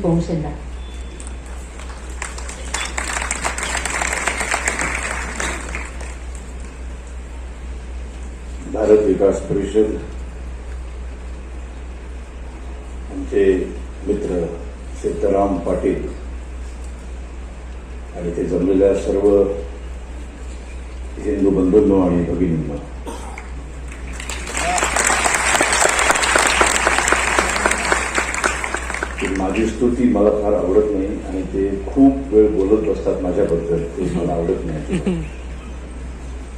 कौशल्य. भारत विकास परिषद आमचे मित्र सिद्धराम पाटील आणि ते जमलेल्या सर्व हिंदू बंधूंनो आणि भगिनींनो, माझी स्तुती मला फार आवडत नाही आणि ते खूप वेळ बोलत बसतात माझ्याबद्दल, ते मला आवडत नाही.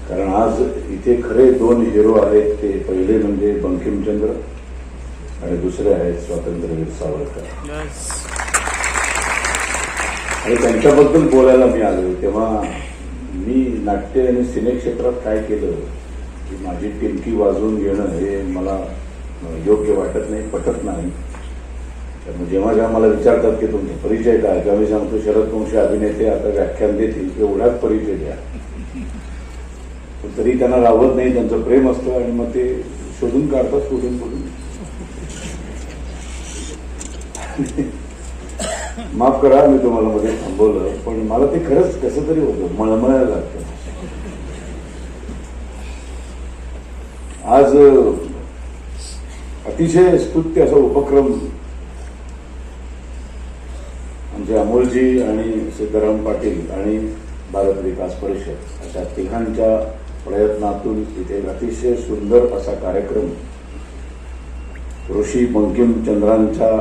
कारण आज इथे खरे दोन हिरो आहेत. ते पहिले म्हणजे बंकिमचंद्र आणि दुसरे आहेत स्वातंत्र्यवीर सावरकर. आणि त्यांच्याबद्दल बोलायला मी आलो तेव्हा मी नाट्य आणि सिने क्षेत्रात काय केलं की माझी टिमकी वाजवून घेणं हे मला योग्य वाटत नाही, पटत नाही. त्यामुळे जेव्हा जेव्हा मला विचारतात की तुमचा परिचय काय, तेव्हा मी सांगतो शरद वंशी अभिनेते आता व्याख्यान देतील एवढाच परिचय द्या. तरी त्यांना राहत नाही, त्यांचं प्रेम असतं आणि मग ते शोधून काढतात कुठून कुठून. माफ करा मी तुम्हाला मध्ये थांबवलं, पण मला ते खरंच कसं तरी होतं, मळमळायला लागतं. आज अतिशय स्तुत्य असा उपक्रम आमचे अमोलजी आणि सिद्धराम पाटील आणि भारत विकास परिषद अशा तिघांच्या प्रयत्नातून तिथे एक अतिशय सुंदर असा कार्यक्रम ऋषी बंकिमचंद्रांच्या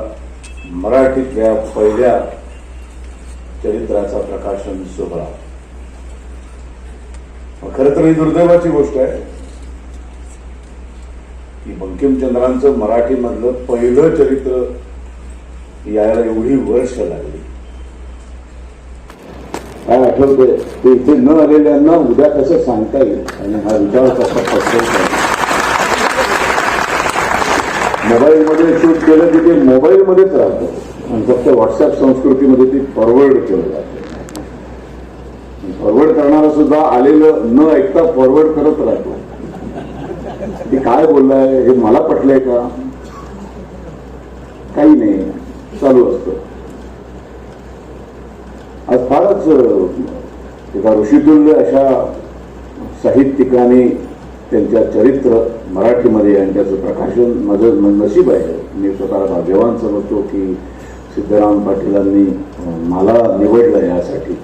मराठीतल्या पहिल्या चरित्राचा प्रकाशन सोहळा. खरं तर ही दुर्दैवाची गोष्ट आहे की बंकिमचंद्रांचं मराठीमधलं पहिलं चरित्र यायला एवढी वर्ष लागली. काय आठवतंय ते इथे न आलेल्यांना उद्या कसं सांगता येईल आणि हा विचार कसा पसरवता येईल. मोबाईलमध्ये शूट केलं की ते मोबाईलमध्येच राहतं आणि फक्त व्हॉट्सअप संस्कृतीमध्ये ती फॉरवर्ड केलं जातं. फॉरवर्ड करणारा सुद्धा आलेलं न ऐकता फॉरवर्ड करत राहतो. ते काय बोललाय हे मला पटलंय का, काही नाही, चालू असतं. आज फारच एका ऋषितुल्य अशा साहित्यिकाने त्यांच्या चरित्र मराठीमध्ये आणि त्याचं प्रकाशन माझं नशीब आहे. मी स्वतःला भाग्यवान समजतो की सिद्धराम पाटीलांनी मला निवडलं यासाठी.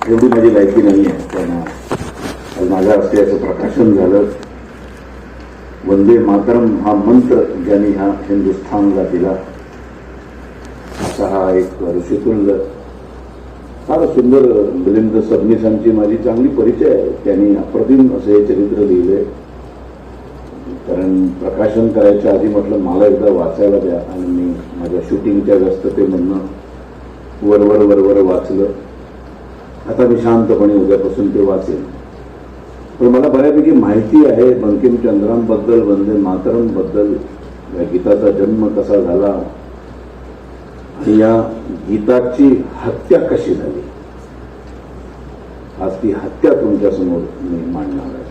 एवढी माझी लायकी नाही आहे. त्यांना माझ्या हस्ते याचं प्रकाशन झालं. वंदे मातरम हा मंत्र ज्यांनी ह्या हिंदुस्थानला दिला असा हा एक ऋषितुल्य फार सुंदर मिलिंद सबनीसांची माझी चांगली परिचय आहे. त्यांनी अप्रतिम असं हे चरित्र लिहिलंय. कारण प्रकाशन करायच्या आधी म्हटलं मला एकदा वाचायला द्या आणि मी माझ्या शूटिंगच्या व्यस्ततेमधनं वरवर वाचलं. आता मी शांतपणे उद्यापासून ते वाचेन. पण मला बऱ्यापैकी माहिती आहे बंकिमचंद्रांबद्दल, वंदे मातरमबद्दल, या गीताचा जन्म कसा झाला आणि या गीताची हत्या कशी झाली. आज ती हत्या तुमच्यासमोर मी मांडणार आहे.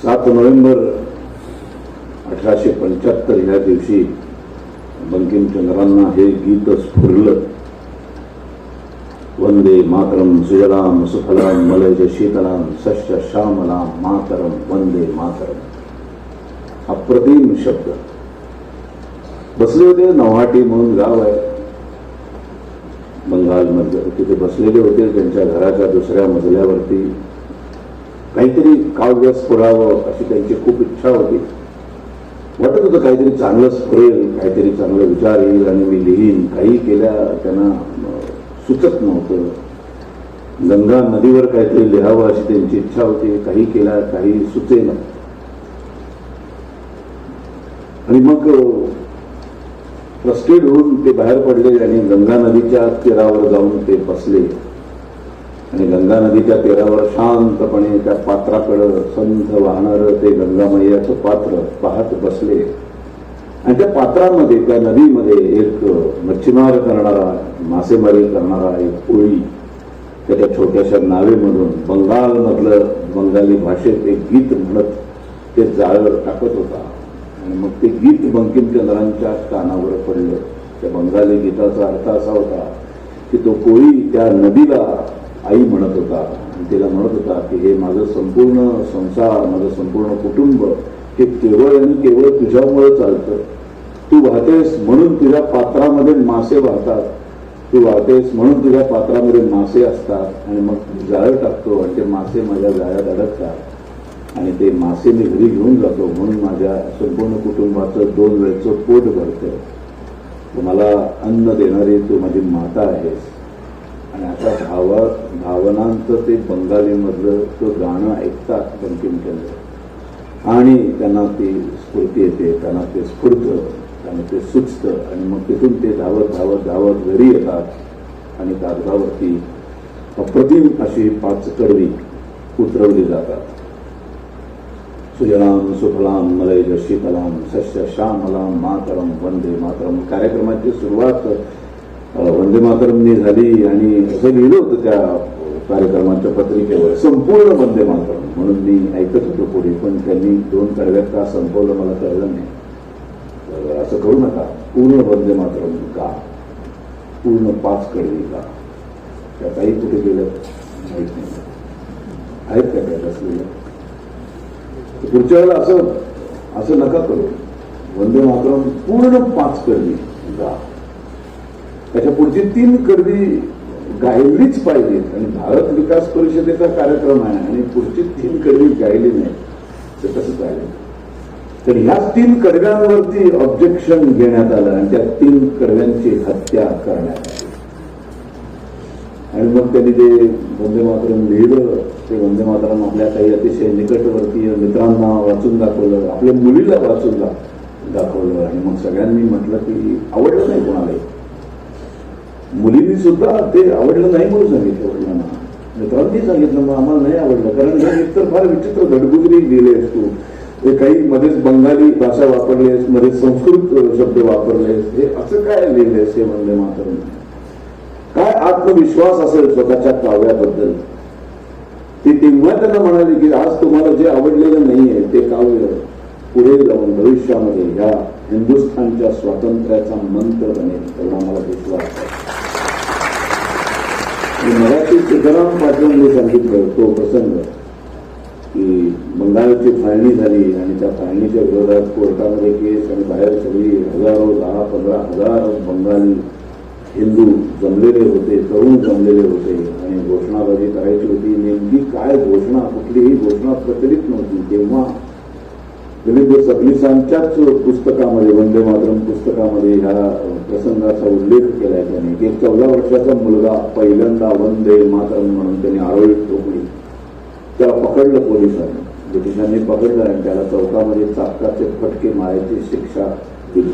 7 नोव्हेंबर 1875 ह्या दिवशी बंकिमचंद्रांना हे गीत स्फुरलं. वंदे मातरम सुजलाम सुफलाम मलयज शीतलाम सश्य श्यामलाम मातरम वंदे मातरम. अप्रतिम शब्द. बसले होते नौहाटी म्हणून गाव आहे बंगालमधलं. तिथे बसलेले होते त्यांच्या घराच्या दुसऱ्या मजल्यावरती. काहीतरी काव्य स्फुरावं अशी त्यांची खूप इच्छा होती. वाटत होतं काहीतरी चांगलं स्फुरेल, काहीतरी चांगलं विचार येईल आणि मी लिहीन. काही केल्या त्यांना सुचत नव्हतं. गंगा नदीवर काहीतरी लिहावं अशी त्यांची इच्छा होती. काही केल्या काही सुचेना. आणि मग फ्रस्ट्रेट होऊन ते बाहेर पडले आणि गंगा नदीच्या तीरावर जाऊन ते बसले आणि गंगा नदीच्या तीरावर शांतपणे त्या पात्राकडं संथ वाहणारं ते गंगामय्याचं पात्र पाहत बसले. आणि त्या पात्रामध्ये, त्या नदीमध्ये एक मच्छीमार करणारा, मासेमारी करणारा एक कोळी त्याच्या छोट्याशा नावेमधून बंगालमधलं बंगाली भाषेत एक गीत म्हणत ते जाळं टाकत होता. आणि मग ते गीत बंकिमचंद्रांच्या कानावर पडलं. त्या बंगाली गीताचा अर्थ असा होता की तो कोळी त्या नदीला आई म्हणत होता आणि तिला म्हणत होता की हे माझं संपूर्ण संसार, माझं संपूर्ण कुटुंब हे केवळ आणि केवळ तुझ्यामुळे चालतं. तू वाहतेस म्हणून तुझ्या पात्रामध्ये मासे वाहतात, तू वाहतेस म्हणून तुझ्या पात्रामध्ये मासे असतात आणि मग जाळं टाकतो आणि ते मासे माझ्या जाळ्यात अडकतात आणि ते मासे मी घरी घेऊन जातो म्हणून माझ्या संपूर्ण कुटुंबाचं 2 वेळचं पोट भरतं. मला अन्न देणारी तू माझी माता आहेस. आणि अशा भावनांचं ते बंगालीमधलं तो गाणं ऐकतात बंकिमचंद्र आणि त्यांना ती स्फूर्ती येते, त्यांना ते स्फुरतं, त्यांना ते सुचतं आणि मग तिथून ते धावत धावत धावत घरी येतात आणि कागदावरती अप्रतिम अशी 5 कडवी उतरवली जातात. सुजलाम सुफलाम मलयज शीतलाम सस्य श्यामलाम मातरम वंदे मातरम. कार्यक्रमाची सुरुवात वंदे मातरमनी झाली आणि असं लिहिलं होतं त्या कार्यक्रमाच्या पत्रिकेवर, संपूर्ण वंदे मातरम म्हणून मी ऐकत होतो पुढे, पण त्यांनी 2 कडव्यात का संपवलं मला कळलं नाही. तर असं करू नका, पूर्ण वंदे मातरम का, पूर्ण 5 कडवी का, त्या काही कुठे गेलं माहीत नाही. आहेत का काय असलेलं? पुढच्या वेळेला असं नका करू. वंदे मातरम पूर्ण 5 कडवी गा. त्याच्या पुढची 3 कडवी गायलीच पाहिजेत आणि भारत विकास परिषदेचा कार्यक्रम आहे आणि पुढची 3 कडवी गायली नाही तर कसं चालेल? तर ह्या 3 कडव्यांवरती ऑब्जेक्शन घेण्यात आलं आणि त्या 3 कडव्यांची हत्या करण्यात आली. आणि मग त्यांनी ते वंदे मातरम लिहिलं. ते वंदे मातरम आपल्या काही अतिशय निकटवर्तीय मित्रांना वाचून दाखवलं, आपल्या मुलीला वाचून दाखवलं आणि मग सगळ्यांनी म्हटलं की आवडलं नाही कोणालाही. मुलींनी सुद्धा ते आवडलं नाही म्हणून सांगितलं वडिलांना. मित्रांनी सांगितलं मग आम्हाला नाही आवडलं, कारण हे एकतर फार विचित्र गडबुजरी लिहिलेस तू, हे काही मध्येच बंगाली भाषा वापरलेस, मध्येच संस्कृत शब्द वापरलेस, हे असं काय लिहिलेस हे वंदे मातरम? काय आत्मविश्वास असेल स्वतःच्या काव्याबद्दल? ते तेव्हा त्यांना म्हणाले की आज तुम्हाला जे आवडलेलं नाहीये ते काव्य पुढे जाऊन भविष्यामध्ये ह्या हिंदुस्थानच्या स्वातंत्र्याचा मंत्र बनेल, एवढा मला विश्वास आहे. मराठी तुकाराम पाटलांनी सांगितलं तो प्रसंग की बंगालची फाळणी झाली आणि त्या फाळणीच्या विरोधात कोर्टामध्ये केस आणि बाहेर सगळी हजारो 10-15 हजार बंगाली हिंदू जमलेले होते, तरुण जमलेले होते आणि घोषणाबाजी करायची होती. नेमकी काय घोषणा, कुठलीही घोषणा प्रचलित नव्हती. तेव्हा दिलीप सबनीसांच्याच पुस्तकामध्ये, वंदे मातरम पुस्तकामध्ये ह्या प्रसंगाचा उल्लेख केलाय त्याने की 14 वर्षाचा मुलगा पहिल्यांदा वंदे मातरम म्हणून त्याने आरोळी ठोकली. त्याला पकडलं पोलिसांनी, ब्रिटिशांनी पकडलं आणि त्याला चौकामध्ये चापकाचे फटके मारायची शिक्षा दिली.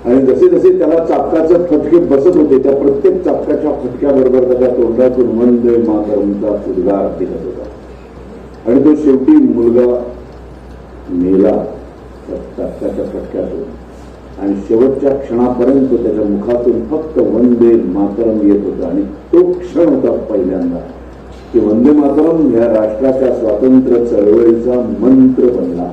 आणि जसे जसे त्याला चापकाचे फटके बसत होते त्या प्रत्येक चापकाच्या फटक्याबरोबर त्याच्या तोंडातून वंदे मातरमचा उद्गार दिसत होता आणि तो शेवटी मुलगा मेला चापकाच्या फटक्यातून आणि शेवटच्या क्षणापर्यंत त्याच्या मुखातून फक्त वंदे मातरम येत होता. आणि तो क्षण होता पहिल्यांदा की वंदे मातरम या राष्ट्राच्या स्वातंत्र्य चळवळीचा मंत्र बनला.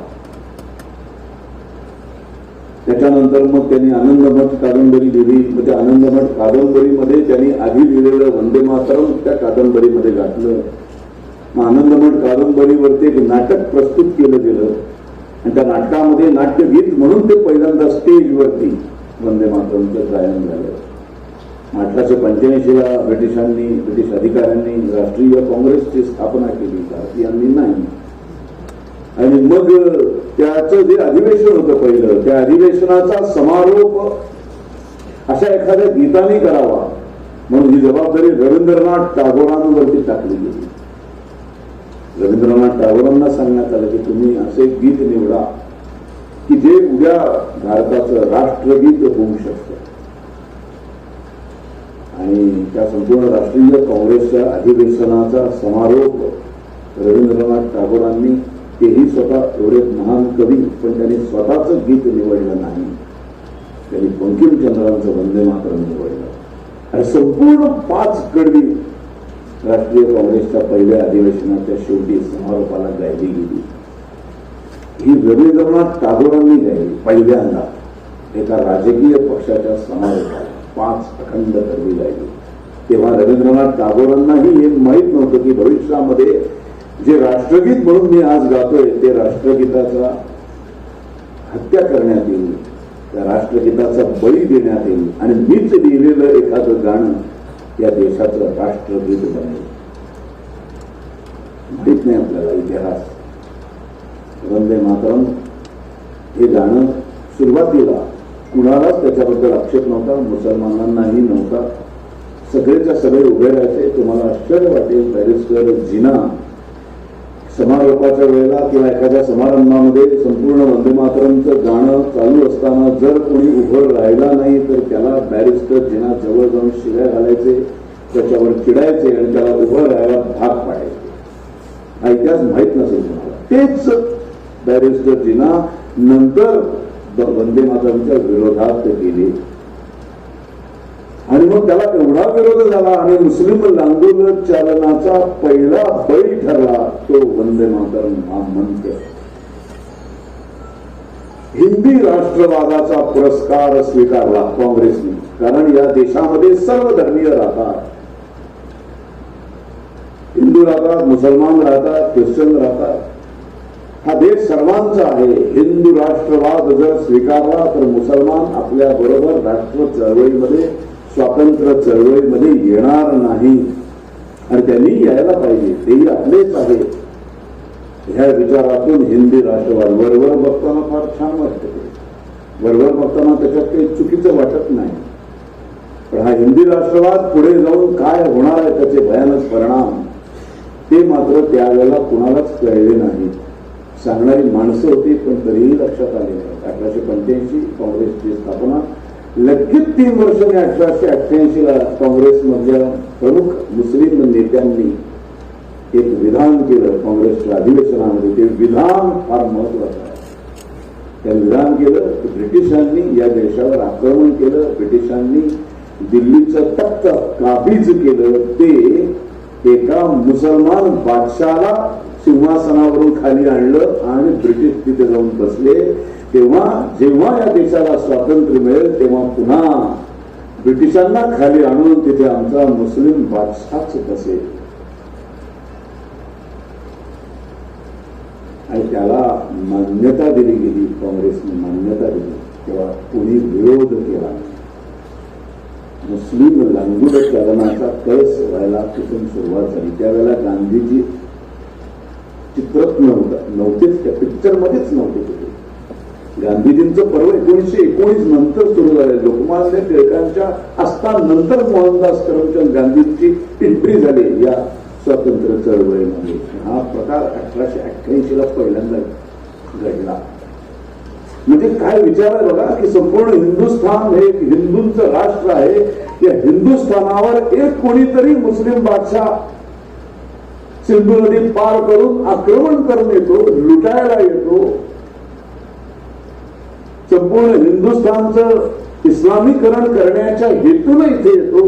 त्याच्यानंतर मग त्यांनी आनंदमठ कादंबरी लिहिली. मग त्या आनंदमठ कादंबरीमध्ये त्यांनी आधी लिहिलेलं वंदे मातरम त्या कादंबरीमध्ये घातलं. मग आनंदमठ कादंबरीवरती एक नाटक प्रस्तुत केलं गेलं आणि त्या नाटकामध्ये नाट्यगीत म्हणून ते पहिल्यांदा स्टेजवरती वंदे मातरमचं गायन झालं. 1885ला ब्रिटिश अधिकाऱ्यांनी राष्ट्रीय काँग्रेसची स्थापना केली, भारतीयांनी नाही. आणि मग त्याचं जे अधिवेशन होतं पहिलं, त्या अधिवेशनाचा समारोप अशा एखाद्या गीताने करावा म्हणून ही जबाबदारी रवींद्रनाथ टागोरांवरती टाकली गेली. रवींद्रनाथ टागोरांना सांगण्यात आलं की तुम्ही असे गीत निवडा की जे उद्या भारताचं राष्ट्रगीत होऊ शकतं. आणि त्या संपूर्ण राष्ट्रीय काँग्रेसच्या अधिवेशनाचा समारोप रवींद्रनाथ टागोरांनी, तेही स्वतः एवढे महान कवी, पण त्यांनी स्वतःचं गीत निवडलं नाही, त्यांनी बंकिमचंद्रांचं वंदे मातरम निवडलं. आणि संपूर्ण 5 कडवी राष्ट्रीय काँग्रेसच्या पहिल्या अधिवेशनाच्या शेवटी समारोपाला गायली गेली. ही रवींद्रनाथ टागोरांनी गायली पहिल्यांदा एका राजकीय पक्षाच्या समारोपाला 5 अखंड करवी गायली. तेव्हा रवींद्रनाथ टागोरांनाही हे माहीत नव्हतं की भविष्यामध्ये जे राष्ट्रगीत म्हणून मी आज गातोय ते राष्ट्रगीताचा हत्या करण्यात येईल, त्या राष्ट्रगीताचा बळी देण्यात येईल आणि मीच लिहिलेलं एखादं गाणं या देशाचं राष्ट्रगीत बनेल. माहित नाही आपल्याला इतिहास. वंदे मातरम हे गाणं सुरुवातीला कुणालाच त्याच्याबद्दल आक्षेप नव्हता, मुसलमानांनाही नव्हता. सगळेच्या सगळे उभे राहायचे. तुम्हाला आश्चर्य वाटेल, बॅरिस्टर जिना समारोपाच्या वेळेला किंवा एखाद्या समारंभामध्ये संपूर्ण वंदे मातरमचं गाणं चालू असताना जर कोणी उभं राहिला नाही तर त्याला बॅरिस्टर जिना जवळ जाऊन शिव्या घालायचे, त्याच्यावर चिडायचे आणि त्याला उभं राहायला भाग पाडायचे. हा इतिहास माहीत नसेल तुम्हाला. तेच बॅरिस्टर जिना नंतर वंदे मातरमच्या विरोधात गेले आणि मग त्याला एवढा विरोध झाला आणि मुस्लिम लांगुल चालनाचा पहिला बळी ठरला तो वंदे मातरम हा मंत्र. हिंदी राष्ट्रवादाचा पुरस्कार स्वीकारला काँग्रेसने, कारण या देशामध्ये सर्व धर्मीय राहतात. हिंदू राहतात, मुसलमान राहतात, ख्रिश्चन राहतात. हा देश सर्वांचा आहे. हिंदू राष्ट्रवाद जर स्वीकारला तर मुसलमान आपल्या बरोबर राष्ट्र चळवळीमध्ये, स्वातंत्र्य चळवळीमध्ये येणार नाही आणि त्यांनी यायला पाहिजे. तेही आपलेच आहे. ह्या विचारातून हिंदी राष्ट्रवाद वरवर बघताना फार छान वाटते. वरवर बघताना त्याच्यात काही चुकीचं वाटत नाही. पण हा हिंदी राष्ट्रवाद पुढे जाऊन काय होणार आहे त्याचे भयानक परिणाम ते मात्र त्यावेळेला कुणालाच कळले नाही. सांगणारी माणसं होती पण तरीही लक्षात आले नाही. 1885 काँग्रेसची स्थापना. लगेच 3 वर्षांनी 1888ला काँग्रेसमधल्या प्रमुख मुस्लिम नेत्यांनी एक विधान केलं काँग्रेसच्या अधिवेशनामध्ये. ते विधान फार महत्वाचं आहे. त्या विधान केलं की ब्रिटिशांनी या देशावर आक्रमण केलं, ब्रिटिशांनी दिल्लीचं तख्त काबीज केलं, ते एका मुसलमान बादशाला सिंहासनावरून खाली आणलं आणि ब्रिटिश तिथे जाऊन बसले. तेव्हा जेव्हा या देशाला स्वातंत्र्य मिळेल तेव्हा पुन्हा ब्रिटिशांना खाली आणून तिथे आमचा मुस्लिम बादशाहच बसेल. आणि त्याला मान्यता दिली गेली, काँग्रेसने मान्यता दिली. तेव्हा कोणी विरोध केला. मुस्लिम लांगुल चलनाचा कळस व्हायला तिथून सुरुवात झाली. त्यावेळेला गांधीजी चित्रच नव्हतेच, त्या पिक्चर मध्येच नव्हते तिथे. गांधीजींचं पर्व 1919 नंतर सुरू झाले. लोकमान्य टिळकांच्या असतानंतर मोहनदास करमचंद गांधींची एंट्री झाली या स्वातंत्र्य चळवळीमध्ये. हा प्रकार 1888ला पहिल्यांदा घडला. म्हणजे काय विचार आहे बघा की संपूर्ण हिंदुस्थान हे हिंदूंचं राष्ट्र आहे. या हिंदुस्थानावर एक कोणीतरी मुस्लिम बादशाह सिंधू नदी पार करून आक्रमण करून येतो, लुटायला येतो. संपूर्ण हिंदुस्थानचं इस्लामीकरण करण्याच्या हेतून इथे येतो.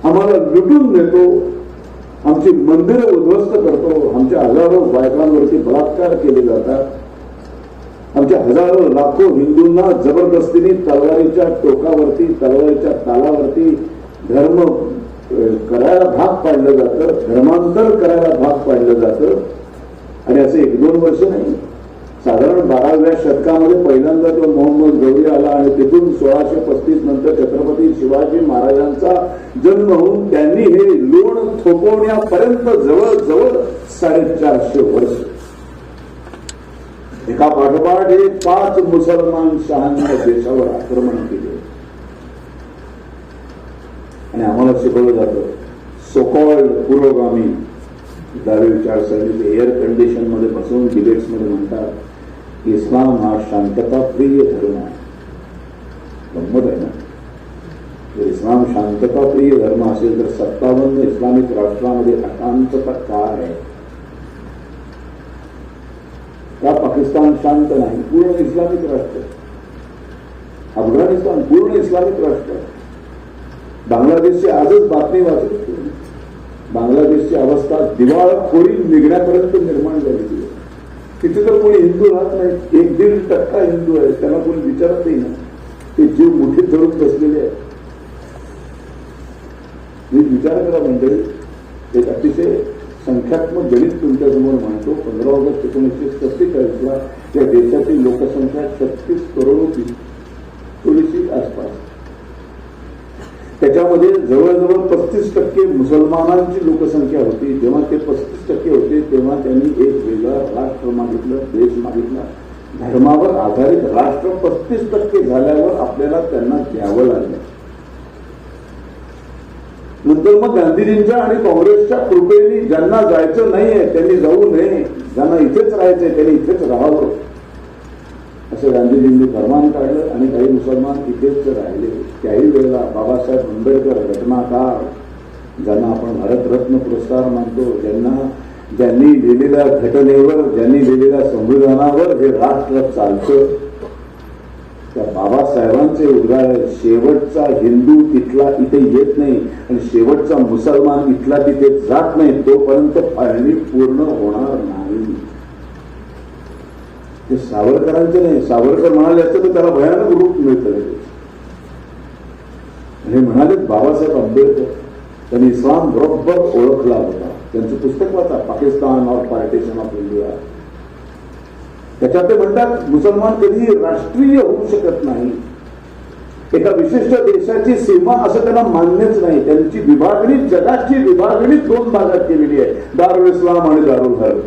आम्हाला लुटून नेतो, आमची मंदिरं उद्ध्वस्त करतो, आमच्या हजारो बायकांवरती बलात्कार केले जातात, आमच्या हजारो लाखो हिंदूंना जबरदस्तीने तलवारीच्या टोकावरती, तलवारीच्या तालावरती धर्म करायला भाग पाडलं जातं, धर्मांतर करायला भाग पाडलं जातं. आणि असे 1-2 वर्ष नाही, साधारण 12व्या शतकामध्ये पहिल्यांदा तो मोहम्मद गौरी आला आणि तिथून 1635 नंतर छत्रपती शिवाजी महाराजांचा जन्म होऊन त्यांनी हे लोण थोपवण्यापर्यंत जवळजवळ 450 वर्ष एका पाठोपाठ हे 5 मुसलमान शहांनी देशावर आक्रमण केले. आणि आम्हाला शिकवलं जातं सोकॉल्ड पुरोगामी डावे विचारसरणीचे एअर कंडिशन मध्ये बसून डिबेट्स मध्ये म्हणतात की इस्लाम हा शांतताप्रिय धर्म आहे. गंमत आहे ना. जर इस्लाम शांतताप्रिय धर्म असेल तर 57 इस्लामिक राष्ट्रांमध्ये अशांतता का आहे? का पाकिस्तान शांत नाही? पूर्ण इस्लामिक राष्ट्र. अफगाणिस्तान पूर्ण इस्लामिक राष्ट्र. बांगलादेशची आजच बातमी वाचली. बांगलादेशची अवस्था दिवाळखोरी निघण्यापर्यंत निर्माण झालेली आहे. तिथे तर कोणी हिंदू राहत नाही, 1-1.5% हिंदू आहे, त्यांना कोणी विचारतही नाही. ते जीव मोठे धरून बसलेले आहेत. मी विचार करा मंडळी, एक अतिशय संख्यात्मक गणित तुमच्यासमोर मांडतो. 15 ऑगस्ट 1947 या देशाची लोकसंख्या 36 करोड होती, थोडीशी आसपास. त्याच्यामध्ये जवळजवळ 35% मुसलमानांची लोकसंख्या होती. जेव्हा ते 35% होते तेव्हा त्यांनी एक वेगळा राष्ट्र मागितलं, देश मागितला. धर्मावर आधारित राष्ट्र 35% झाल्यावर आपल्याला त्यांना द्यावं लागलं. नंतर मग गांधीजींच्या आणि काँग्रेसच्या कृपेने ज्यांना जायचं नाहीये त्यांनी जाऊ नये, ज्यांना इथेच राहायचंय त्यांनी इथेच राहावं, असं गांधीजींनी फरमान काढलं आणि काही मुसलमान इथेच राहिले. त्याही वेळेला बाबासाहेब आंबेडकर, घटनाकार, ज्यांना आपण भारतरत्न पुरस्कार मानतो, ज्यांनी लिहिलेल्या घटनेवर, ज्यांनी लिहिलेल्या संविधानावर हे राष्ट्र चालतं, त्या बाबासाहेबांचे उद्गार, शेवटचा हिंदू तिथला इथे येत नाही आणि शेवटचा मुसलमान इथला तिथे जात नाही तोपर्यंत फाळणी पूर्ण होणार नाही. ते सावरकरांचे नाही. सावरकर म्हणाले असते तर त्याला भयानक रूप मिळतं. हे म्हणाले बाबासाहेब आंबेडकर, त्यांनी इस्लाम बरोबर ओळखला होता. त्यांचं पुस्तक वाचा, पाकिस्तान और पार्टिशन ऑफ इंडिया. त्याच्यात ते म्हणतात मुसलमान कधीही राष्ट्रीय होऊ शकत नाही, एका विशिष्ट देशाची सीमा असं त्यांना मान्यच नाही. त्यांची विभागणी, जगाची विभागणी 2 भागात केलेली आहे, दारुल इस्लाम आणि दारुल हर्ब.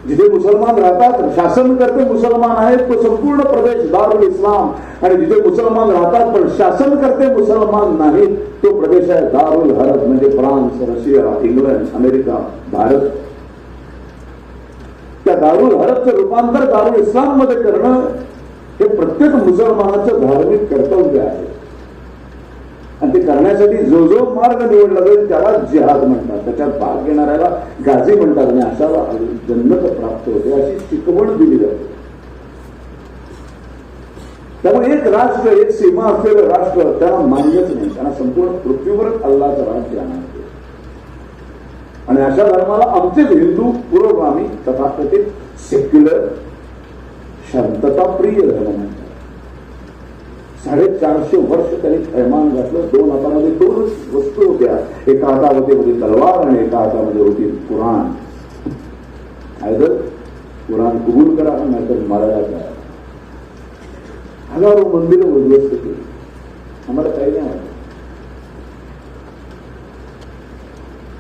जिथे मुसलमान राहतात, शासनकर्ते मुसलमान आहेत, तो संपूर्ण प्रदेश दारुल इस्लाम. आणि जिथे मुसलमान राहतात पण शासनकर्ते मुसलमान नाहीत, तो प्रदेश आहे दारुल हर्ब, म्हणजे France, Russia, England, America, Bharat. त्या दारुल हर्बचं रूपांतर दारुल इस्लाम मध्ये करणं हे प्रत्येक मुसलमानाचं धार्मिक कर्तव्य आहे. आणि ते करण्यासाठी जो जो मार्ग निवडला जाईल त्याला जिहाद म्हणतात. त्याच्यात भाग घेणाऱ्याला गाझी म्हणतात आणि अशाला जन्नत प्राप्त होते, अशी शिकवण दिली जाते. त्यामुळे एक राष्ट्र, एक सीमा असलेलं राष्ट्र त्याला मान्यच नाही. त्यांना संपूर्ण पृथ्वीवरच अल्लाचं राज्य आणते. आणि अशा धर्माला आमचे हिंदू पुरोगामी तथाकथित सेक्युलर शांतताप्रिय धर्म म्हणतात. 450 वर्ष त्यांनी थैमान घातलं. 2 हातामध्ये 2 वस्तू होत्या, एका हातामध्ये होती तलवार आणि एका हातामध्ये होती कुराण. आयदर कुराण कबूल करा नाहीतर मारायला करा. हजारो मंदिरं उद्ध्वस्त केली. आम्हाला काही नाही वाटत.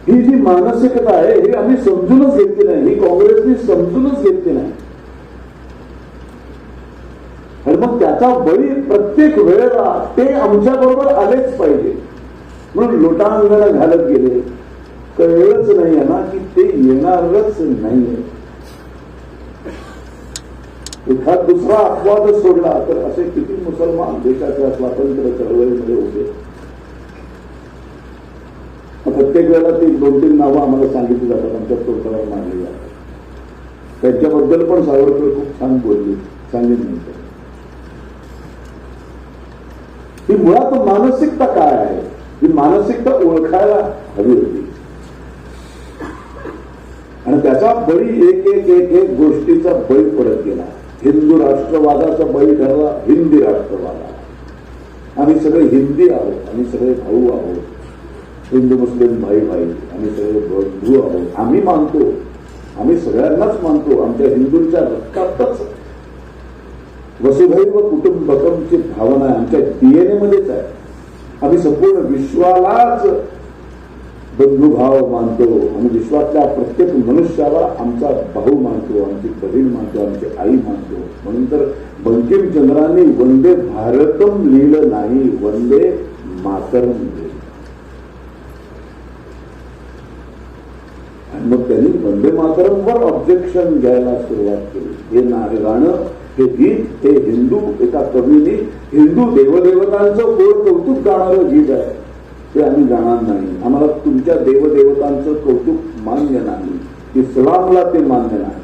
ही जी मानसिकता आहे ही आम्ही समजूनच घेतली नाही, ही काँग्रेसने समजूनच घेतली नाही. आणि मग त्याचा बळी प्रत्येक वेळेला ते आमच्या बरोबर आलेच पाहिजे म्हणून लोटांगण घालत गेले. कळलंच नाही ना की ते येणारच नाहीये. एखाद दुसरा अपवाद सोडला तर असे किती मुसलमान देशाच्या स्वातंत्र्य चळवळीमध्ये होते. प्रत्येक वेळेला ती 2-3 नावं आम्हाला सांगितली जातात, आमच्या तोंडावर मांडली जातात. त्यांच्याबद्दल पण सावरकर खूप छान बोलली, सांगितलं. ही मुळात मानसिकता काय आहे, ही मानसिकता ओळखायला हवी होती. आणि त्याचा बळी एक गोष्टीचा बळी पडत गेला. हिंदू राष्ट्रवादाचा बळी ठरला हिंदी राष्ट्रवादा. आम्ही सगळे हिंदी आहोत, आम्ही सगळे भाऊ आहोत, हिंदू मुस्लिम भाई भाई, आम्ही सगळे बंधू आहोत. आम्ही मानतो, आम्ही सगळ्यांनाच मानतो. आमच्या हिंदूंच्या रक्तातच वसुधैव कुटुंबकमची भावना आहे, आमच्या डीएनए मध्येच आहे. आम्ही संपूर्ण विश्वालाच बंधुभाव मानतो. आम्ही विश्वातल्या प्रत्येक मनुष्याला आमचा भाऊ मानतो, आमची बहीण मानतो, आमची आई मानतो. म्हणून तर बंकिमचंद्रांनी वंदे भारतम लिहिलं नाही, वंदे मातरम लिहिलं. आणि मग त्यांनी वंदे मातरमवर ऑब्जेक्शन घ्यायला सुरुवात केली. हे गाणं, हे गीत, हे हिंदू एका कवीने हिंदू देवदेवतांचं गोड कौतुक गाणारं गीत आहे, ते आम्ही गाणार नाही. आम्हाला तुमच्या देवदेवतांचं कौतुक मान्य नाही, इस्लामला ते मान्य नाही.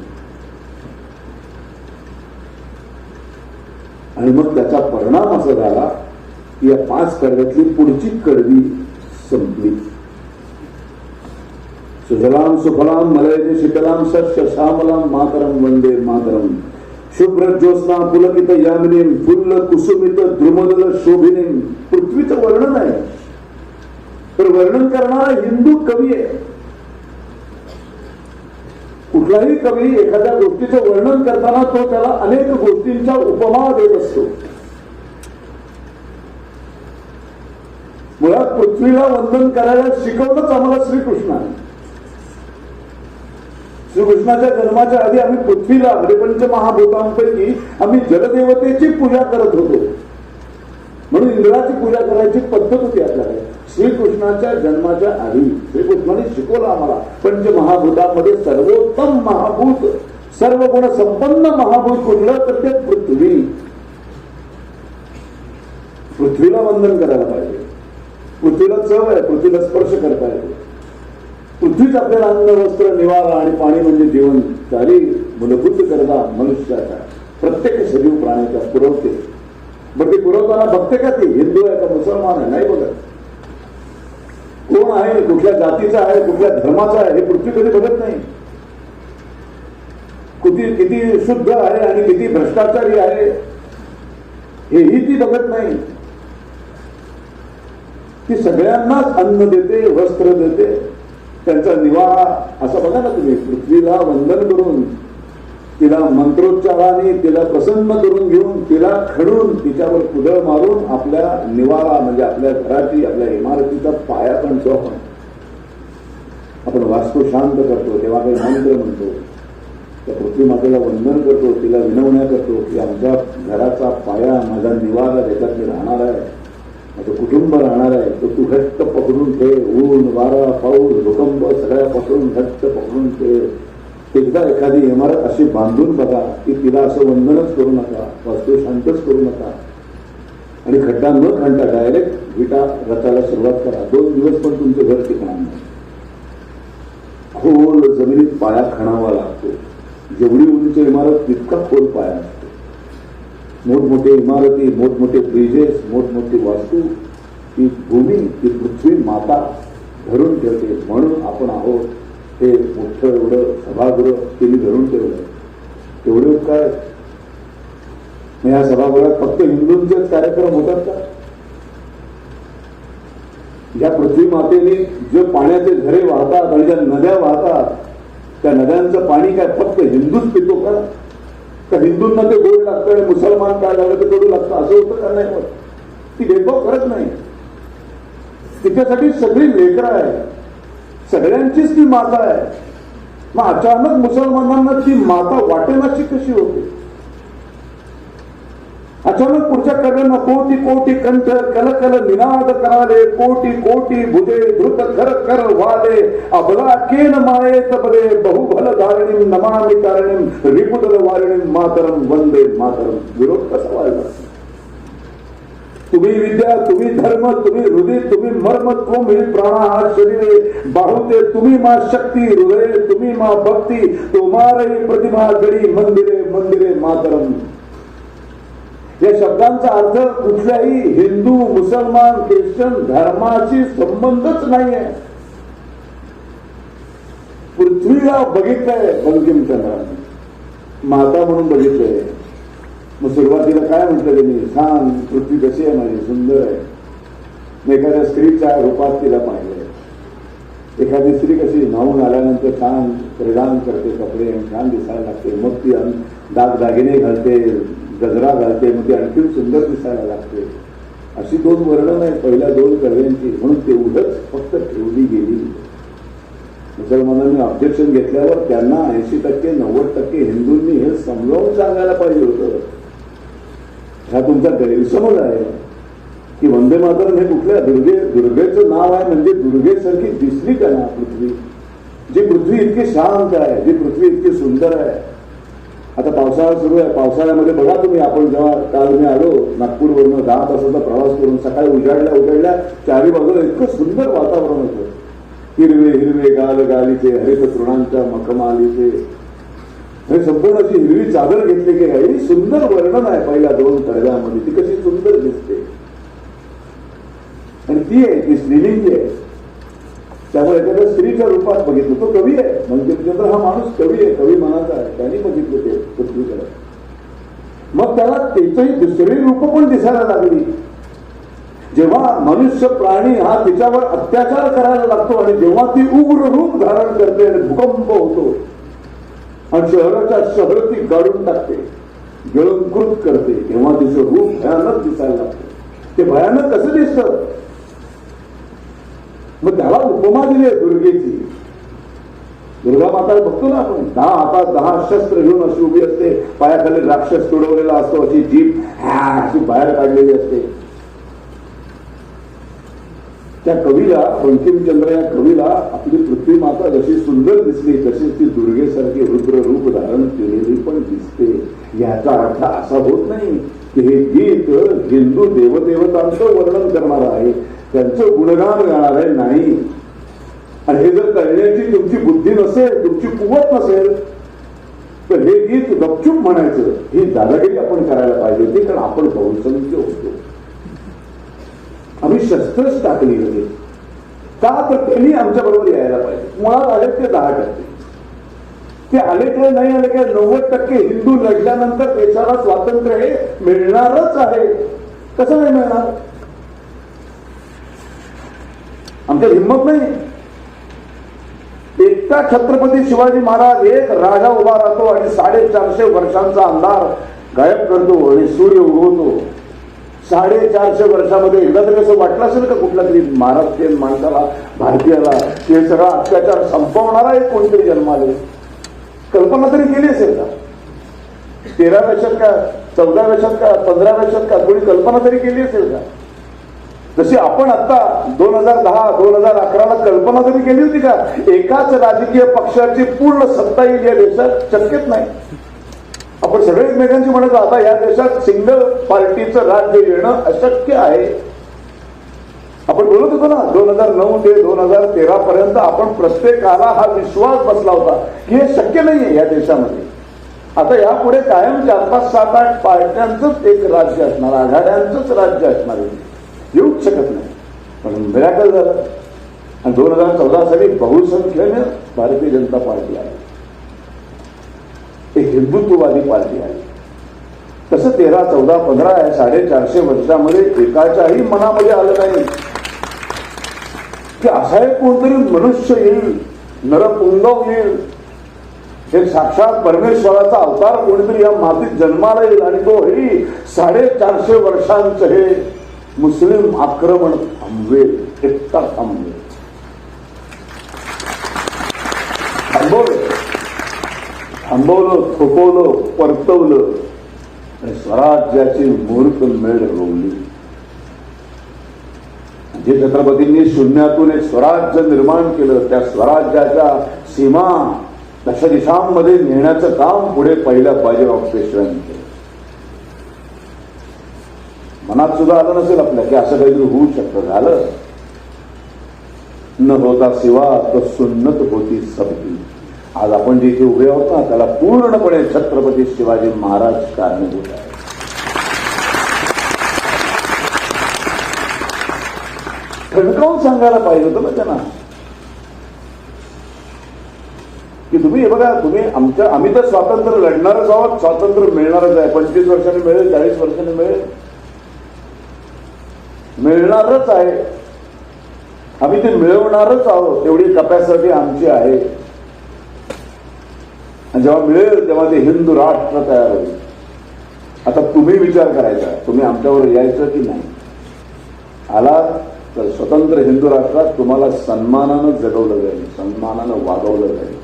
आणि मग त्याचा परिणाम असा झाला की या 5 कडव्यातली पुढची कडवी संपली. सुजलाम सुफलाम मलयज शीतलाम सस्य श्यामलाम मातरम वंदे मातरम. शुभ्र ज्योत्स्ना पुलकित यामिनीम फुल्ल कुसुमित द्रुमदल शोभिनीम. पृथ्वीचं वर्णन आहे, तर वर्णन करणारा हिंदू कवी आहे. कुठलाही कवी एखाद्या गोष्टीचं वर्णन करताना तो त्याला अनेक गोष्टींच्या उपमा देत असतो. मुळात पृथ्वीला वंदन करायला शिकवलंच आम्हाला श्रीकृष्ण आहे. श्रीकृष्णाच्या जन्माच्या आधी आम्ही पृथ्वीला म्हणजे पंचमहाभूतांपैकी आम्ही जलदेवतेची पूजा करत होतो, म्हणून इंद्राची पूजा करायची पद्धत होती आपल्याला. श्रीकृष्णाच्या जन्माच्या आधी श्रीकृष्णाने शिकवलं आम्हाला पंचमहाभूतांमध्ये सर्वोत्तम महाभूत, सर्व गुण संपन्न महाभूत कुठलं तर ते पृथ्वी. पृथ्वीला वंदन करायला पाहिजे. पृथ्वीला चव आहे, पृथ्वीला स्पर्श करता येतो. पृथ्वीच आपल्याला अन्न वस्त्र निवारा आणि पाणी म्हणजे जीवन चारी मूलभूत गरजा मनुष्याच्या प्रत्येक सजीव प्राण्याच्या पुरवते. पण ते पुरवताना बघते का ती हिंदू आहे का मुसलमान आहे नाही बघत. कोण आहे, कुठल्या जातीचा आहे, कुठल्या धर्माचा आहे हे पृथ्वी कधी बघत नाही. किती शुद्ध आहे आणि किती भ्रष्टाचारी आहे हेही ती बघत नाही. ती सगळ्यांनाच अन्न देते, वस्त्र देते, त्यांचा निवारा. असं बघा ना तुम्ही, पृथ्वीला वंदन करून तिला मंत्रोच्चाराने तिला प्रसन्न करून घेऊन तिला खणून तिच्यावर कुदळ मारून आपल्या निवारा म्हणजे आपल्या घराची आपल्या इमारतीचा पाया खणतो. आपण वास्तू शांत करतो तेव्हा काही मंत्र म्हणतो, त्या पृथ्वी मातेला वंदन करतो, तिला विनवण्या करतो की आमच्या घराचा पाया माझा निवारा त्याच्यात मी राहणार आहे, माझं कुटुंब राहणार आहे, तो तू घट्ट पकडून ठेव. ऊन वारा पाऊस भूकंप सगळ्या पकडून घट्ट पकडून ठेव. एकदा एखादी इमारत अशी बांधून बघा की तिला असं वंदनच करू नका, वास्तू शांतच करू नका आणि खड्डा न खणता डायरेक्ट विटा रचायला सुरुवात करा. 2 दिवस पण तुमचं घर टिकणार नाही. खोल जमिनीत पाया खणावा लागतो. जेवढी उंच इमारत तितका खोल पाया असतो. मोठमोठे इमारती, मोठमोठे ब्रिजेस, मोठमोठी वास्तू ती भूमी ती पृथ्वी माता धरून ठेवते. म्हणून आपण आहोत हे मोठं एवढं सभागृह तिने धरून ठेवलं. तेवढे काय या सभागृहात फक्त हिंदूंचेच कार्यक्रम होतात का? या पृथ्वी मातेने जे पाण्याचे झरे वाहतात आणि ज्या नद्या वाहतात त्या नद्यांचं पाणी काय फक्त हिंदूच पितो का? हिंदूंना ते गोड लागतं आणि मुसलमान काय झालं ते कडू लागतं असं होतं का? नाही होत. ती भेदभाव करत नाही. तिच्यासाठी सगळी लेकरं आहे, सगळ्यांचीच ती माता आहे. मग अचानक मुसलमानांना ती माता वाटेनाची कशी होते? अचानक पुढच्या कड्यानं कोटी कोटी कंठ कल कल निनाद कराले, कोटी कोटी भुजे धृत कर कर वाले, अबला केन मायेत बले बहुभल धारणीम नमामि कारणीम रिपुदल वारणीम मातरम वंदे मातरम. विरोध कसा व्हायला? तुम्ही विद्या, तुम्ही धर्म, तुम्ही हृदय, तुम्ही मर्म, त्वम ही प्राणा हा शरीरे बाहुते, तुम्ही मा शक्ती हृदय, तुम्ही मा भक्ती, तोमारे प्रतिमा गडी मंदिरे मंदिरे मातरम. या शब्दांचा अर्थ कुठल्याही हिंदू मुसलमान ख्रिश्चन धर्माशी संबंधच नाहीये. पृथ्वीला बघितलंय बंकिमचंद्राने, माता म्हणून बघितलंय. मग सुरुवातीला काय म्हटलं त्यांनी? छान पृथ्वी कशी आहे माझी, सुंदर आहे. मग एखाद्या स्त्रीच्या रूपात तिला पाहिलंय. एखादी स्त्री कशी न्हावून आल्यानंतर छान परिधान करते कपडे, छान दिसायला लागते, मग ती दागदागिने घालते, गजरा घालते, मग ती आणखी सुंदर दिसायला लागते. अशी 2 वर्णन आहे पहिल्या 2 कव्यांची. म्हणून तेवढंच फक्त ठेवली गेली. मुसलमानांनी ऑब्जेक्शन घेतल्यावर त्यांना 80% 90% हिंदूंनी हे समजावून सांगायला पाहिजे होतं. हा तुमचा गैरसमज आहे की वंदे मातरम हे कुठल्या दुर्गेचं नाव आहे म्हणजे दुर्गेसारखी दिसली का ना पृथ्वी? जी पृथ्वी इतकी शांत आहे, जी पृथ्वी इतकी सुंदर आहे. आता पावसाळा सुरू आहे. पावसाळ्यामध्ये बघा तुम्ही, आपण जेव्हा काल मी आलो नागपूरवरून 10 तासाचा प्रवास करून, सकाळी उजाडल्या चारी बाजूला इतकं सुंदर वातावरण होतं. हिरवे हिरवे गाल गालीचे, हरित तृणांच्या मखमालीचे, हे संपूर्ण अशी हिरवी चादर घेतली की ही सुंदर वर्णन आहे पहिल्या 2 कडव्यामध्ये. ती कशी सुंदर दिसते आणि ती आहे ती स्त्रीलिंगी आहे. त्यामुळे एखाद्या स्त्रीच्या रूपात बघितलं. तो कवी आहे, बंकिमचंद्र हा माणूस कवी आहे, कवी मनाचा आहे. त्यांनी बघितलं ते पृथ्वीकडे. मग त्याला त्याचंही दुसरी रूप पण दिसायला लागली. जेव्हा मनुष्य प्राणी हा तिच्यावर अत्याचार करायला लागतो आणि जेव्हा ती उग्र रूप धारण करते आणि भूकंप होतो आणि शहराच्या शहर ती गाडून टाकते, गिळंकृत करते, तेव्हा तिचं रूप भयानक दिसायला लागतं. ते भयानक कसं दिसतं? मग त्याला उपमा दिली आहे दुर्गेची. दुर्गा माता बघतो ना आपण, 10 हातात 10 शस्त्र घेऊन अशी उभी असते, पायाखाली राक्षस तुडवलेला असतो, अशी जीभ अशी बाहेर काढलेली असते. त्या कवीला, बंकिमचंद्र या कवीला आपली पृथ्वी माता जशी सुंदर दिसली तशीच ती दुर्गेसारखी रुद्र रूप धारण केलेली पण दिसते. याचा अर्थ असा होत नाही की हे गीत हिंदू देवदेवतांचं वर्णन करणार आहे, त्यांचं गुणगान गाणार आहे. नाही. आणि हे जर करण्याची तुमची बुद्धी नसेल, तुमची कुवत नसेल, तर हे गीत गपचूप म्हणायचं, ही दादागिरी आपण करायला पाहिजे होती. कारण आपण बहुसंख्य होतो. आम्ही शस्त्रच टाकली होती. का? तर त्यांनी आमच्या बरोबर यायला पाहिजे. मुळात आले ते 10%. ते आले काय नाही आले काय 90% हिंदू लढल्यानंतर देशाला स्वातंत्र्य हे मिळणारच आहे. कसं नाही मिळणार? आमच्यात हिंमत नाही. एकटा छत्रपती शिवाजी महाराज एक राजा उभा राहतो आणि 450 वर्षांचा अंधार गायब करतो आणि सूर्य उगवतो. 450 वर्षामध्ये एकदा तरी असं वाटलं असेल का कुठला तरी महाराष्ट्रीयन माणसाला, भारतीयाला, हे सगळा अत्याचार संपवणारा एक कोणतरी जन्माले? कल्पना तरी केली असेल का? 13व्या शतकात, 14व्या शतकात, 15व्या शतकात कोणी कल्पना तरी केली असेल का? जशी आपण आता 2010, 2011ला कल्पना तरी केली होती का एकाच राजकीय पक्षाची पूर्ण सत्ता येईल या देशात? शक्यच नाही. आपण सगळे एकमेकांची म्हणत आता या देशात सिंगल पार्टीचं राज्य येणं अशक्य आहे. आपण बोलत होतो ना 2009 ते 2013 पर्यंत आपण प्रत्येकाला हा विश्वास बसला होता की हे शक्य नाहीये या देशामध्ये. आता यापुढे कायम 4, 5, 7, 8 पार्ट्यांचंच एक राज्य असणार, आघाड्यांचंच राज्य असणार आहे. येऊच शकत नाही. पण मिराकल झालं आणि 2014 साली बहुसंख्येने भारतीय जनता पार्टी आली, एक हिंदुत्ववादी पार्टी आहे. तसं 13, 14, 15 या 450 वर्षामध्ये एकाच्याही मनामध्ये आलं नाही की असा एक कोणतरी मनुष्य येईल, नरपुंगव येईल, एक साक्षात परमेश्वराचा अवतार कोणीतरी या मातीत जन्माला येईल आणि तो ही 450 वर्षांचं हे मुस्लिम आक्रमण थांबवेल, एकटा थांबवेल. थांबवलं, थोपवलं, परतवलं आणि स्वराज्याची मूर्त मेढ रोवली. जे छत्रपतींनी शून्यातून एक स्वराज्य निर्माण केलं, त्या स्वराज्याच्या सीमा दश दिशांमध्ये नेण्याचं काम पुढे पहिल्या बाजीराव पेशव्यांनी केलं. मनात सुद्धा आलं नसेल आपल्या की असं काहीतरी होऊ शकतं. झालं. न होता सिवा तो सुन्नत होती सबकी. आज आपण जे इथे उभे आहोत ना त्याला पूर्णपणे छत्रपती शिवाजी महाराज कारणीभूत आहे. ठणकावून सांगायला पाहिजे होतं ना त्यांना की तुम्ही हे बघा, तुम्ही आम्ही तर स्वातंत्र्य लढणारच आहोत, स्वातंत्र्य मिळणारच आहे. 25 वर्षांनी मिळेल, 40 वर्षांनी मिळेल, मिळणारच आहे. आम्ही ते मिळवणारच आहोत. तेवढी कपॅसिटी आमची आहे. आणि जेव्हा मिळेल तेव्हा ते हिंदू राष्ट्र तयार होईल. आता तुम्ही विचार करायचा, तुम्ही आमच्यावर यायचं की नाही. आलात तर स्वतंत्र हिंदू राष्ट्रात तुम्हाला सन्मानानं जगवलं जाईल, सन्मानानं वागवलं जाईल,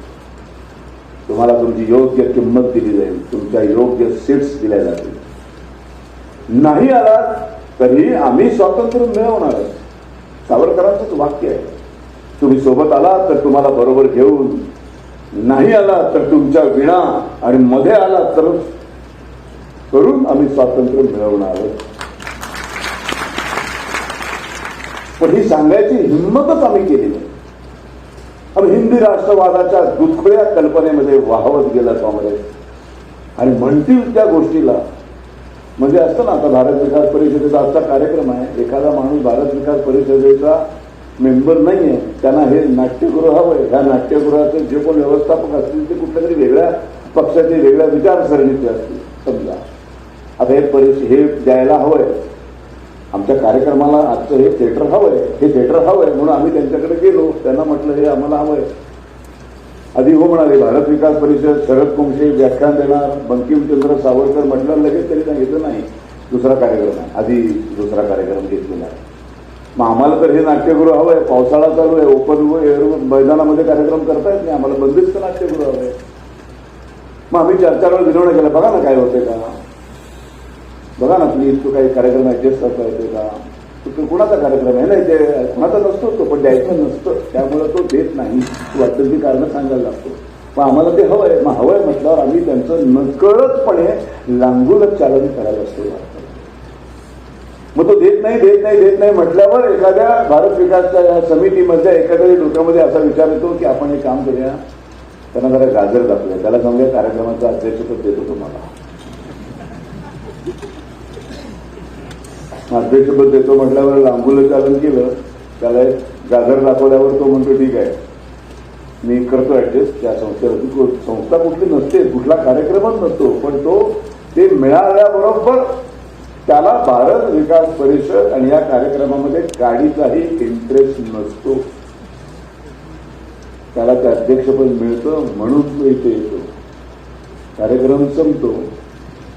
तुम्हाला तुमची योग्य किंमत दिली जाईल, तुमच्या योग्य सीट्स दिल्या जातील. नाही आलात तरी आम्ही स्वातंत्र्य मिळवणार. सावरकरांचंच वाक्य आहे. तुम्ही सोबत आलात तर तुम्हाला बरोबर घेऊन, नाही आला तर तुमच्या विणा आणि मध्ये आला तर करून आम्ही स्वातंत्र्य मिळवणार. पण ही सांगायची हिंमतच आम्ही केली नाही. आम्ही हिंदी राष्ट्रवादाच्या दुधखोळ्या कल्पनेमध्ये वाहवत गेला काँग्रेस आणि म्हणतील त्या गोष्टीला. म्हणजे असतं ना, आता भारत विकास परिषदेचा आजचा कार्यक्रम आहे. एखादा माणूस भारत विकास परिषदेचा मेंबर नाही आहे त्यांना हे नाट्यगृह हवं आहे. ह्या नाट्यगृहाचे जे कोण व्यवस्थापक असतील ते कुठल्या तरी वेगळ्या पक्षाचे वेगळ्या विचारसरणीचे असतील समजा. आता हे द्यायला हवंय आमच्या कार्यक्रमाला. आजचं हे थिएटर हवंय, हे थिएटर हवंय म्हणून आम्ही त्यांच्याकडे गेलो. त्यांना म्हटलं हे आम्हाला हवंय. आधी हो म्हणाले. भारत विकास परिषद, शरद कुंभे व्याख्यान देणार, बंकिमचंद्र सावरकर म्हटलं लगेच तरी सांगितलं नाही दुसरा कार्यक्रम आहे. आधी दुसरा कार्यक्रम घेतलेला आहे. मग आम्हाला तर हे नाट्यगृह हवंय. पावसाळा चालू आहे, ओपन मैदानामध्ये कार्यक्रम करता येत नाही आम्हाला, बंदिस्त नाट्यगृह हवंय. मग आम्ही 4-4 वेळा विनवणं केलं. बघा ना काय होतंय का, बघा ना प्लीज तो काही कार्यक्रम ऍडजस्ट करता येते का. तो कुणाचा कार्यक्रम आहे ना, ते कुणाचा नसतो तो, पण द्यायचं नसतं त्यामुळे तो देत नाही. वाटेल ती कारणं सांगायला लागतो. मग आम्हाला ते हवंय. मग हवंय म्हटल्यावर आम्ही त्यांचं नकळतपणे लांगूलच चालन करायला सुरुवात. मग तो देत नाही म्हटल्यावर एखाद्या भारत विकासच्या या समितीमधल्या एखाद्या डोक्यामध्ये असा विचार येतो की आपण हे काम करूया. त्यांना जरा गाजर दाखवूया, त्याला सांगूया कार्यक्रमाचं अध्यक्षपद देतो तुम्हाला. अध्यक्षपद देतो म्हटल्यावर लांबूल चालन केलं, त्याला गाजर दाखवल्यावर तो म्हणतो ठीक आहे मी करतो ऍडजस्ट. त्या संस्थेला संस्था कुठली नसते, कुठला कार्यक्रमच नसतो, पण तो ते मिळाल्याबरोबर त्याला भारत विकास परिषद आणि या कार्यक्रमामध्ये काडीचाही इंटरेस्ट नसतो. त्याला ते अध्यक्षपद मिळतं म्हणून तो इथे येतो. कार्यक्रम संपतो.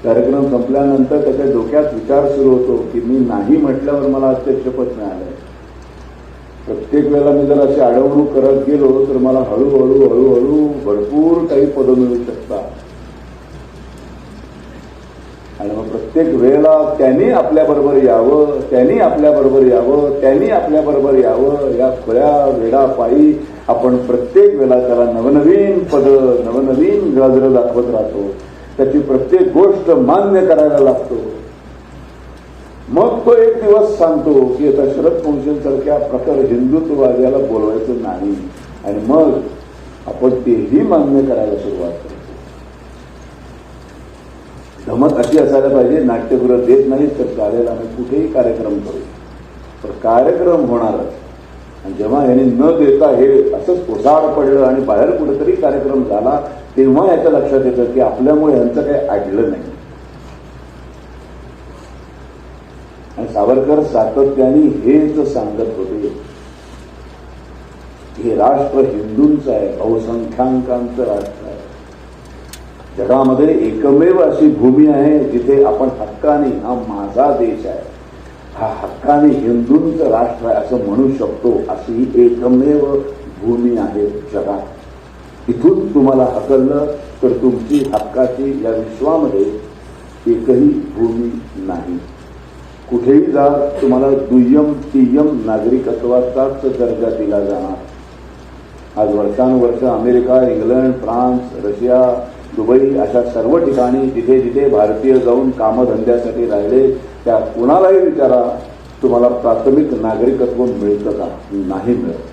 कार्यक्रम संपल्यानंतर त्याच्या डोक्यात विचार सुरू होतो की मी नाही म्हटल्यावर मला अध्यक्षपद मिळालंय. प्रत्येक वेळेला मी जर अशी अडवणूक करत गेलो तर मला हळूहळू भरपूर काही पदं मिळू शकतात. आणि मग प्रत्येक वेळेला त्यांनी आपल्याबरोबर यावं, त्यांनी आपल्याबरोबर यावं या खुल्या वेडापायी आपण प्रत्येक वेळेला त्याला नवनवीन पदं, नवनवीन गाजरं दाखवत राहतो. त्याची प्रत्येक गोष्ट मान्य करायला लागतो. मग तो एक दिवस सांगतो की आता शरद कुंभेसारख्या प्रखर हिंदुत्ववाद्याला बोलवायचं नाही. आणि मग आपण तेही मान्य करायला सुरुवात करतो. धमक अशी असायला पाहिजे, नाट्यगृह देत नाही तर चालेल आम्ही कुठेही कार्यक्रम करू, पण कार्यक्रम होणारच. आणि जेव्हा यांनी न देता हे असंच कोसाड पडलं आणि बाहेर कुठेतरी कार्यक्रम झाला तेव्हा याच्या लक्षात येतं की आपल्यामुळे यांचं काही अडलं नाही. आणि सावरकर सातत्याने हेच सांगत होते हे राष्ट्र हिंदूंचं आहे, बहुसंख्याकांचं राष्ट्र आहे. जगामध्ये एकमेव अशी भूमी आहे जिथे आपण हक्काने हा माझा देश आहे, हा हक्काने हिंदूंचं राष्ट्र आहे असं म्हणू शकतो. अशी ही एकमेव भूमी आहे जगात. इथून तुम्हाला हकललं तर तुमची हक्काची या विश्वामध्ये एकही भूमी नाही. कुठेही जा तुम्हाला दुय्यम तिय्यम नागरिकत्वाचाच दर्जा दिला जाणार. आज वर्षानुवर्ष America, England, France, Russia, Dubai अशा सर्व ठिकाणी जिथे जिथे भारतीय जाऊन कामधंद्यासाठी राहिले त्या कुणालाही विचारा तुम्हाला प्राथमिक नागरिकत्व मिळतं का? नाही मिळत.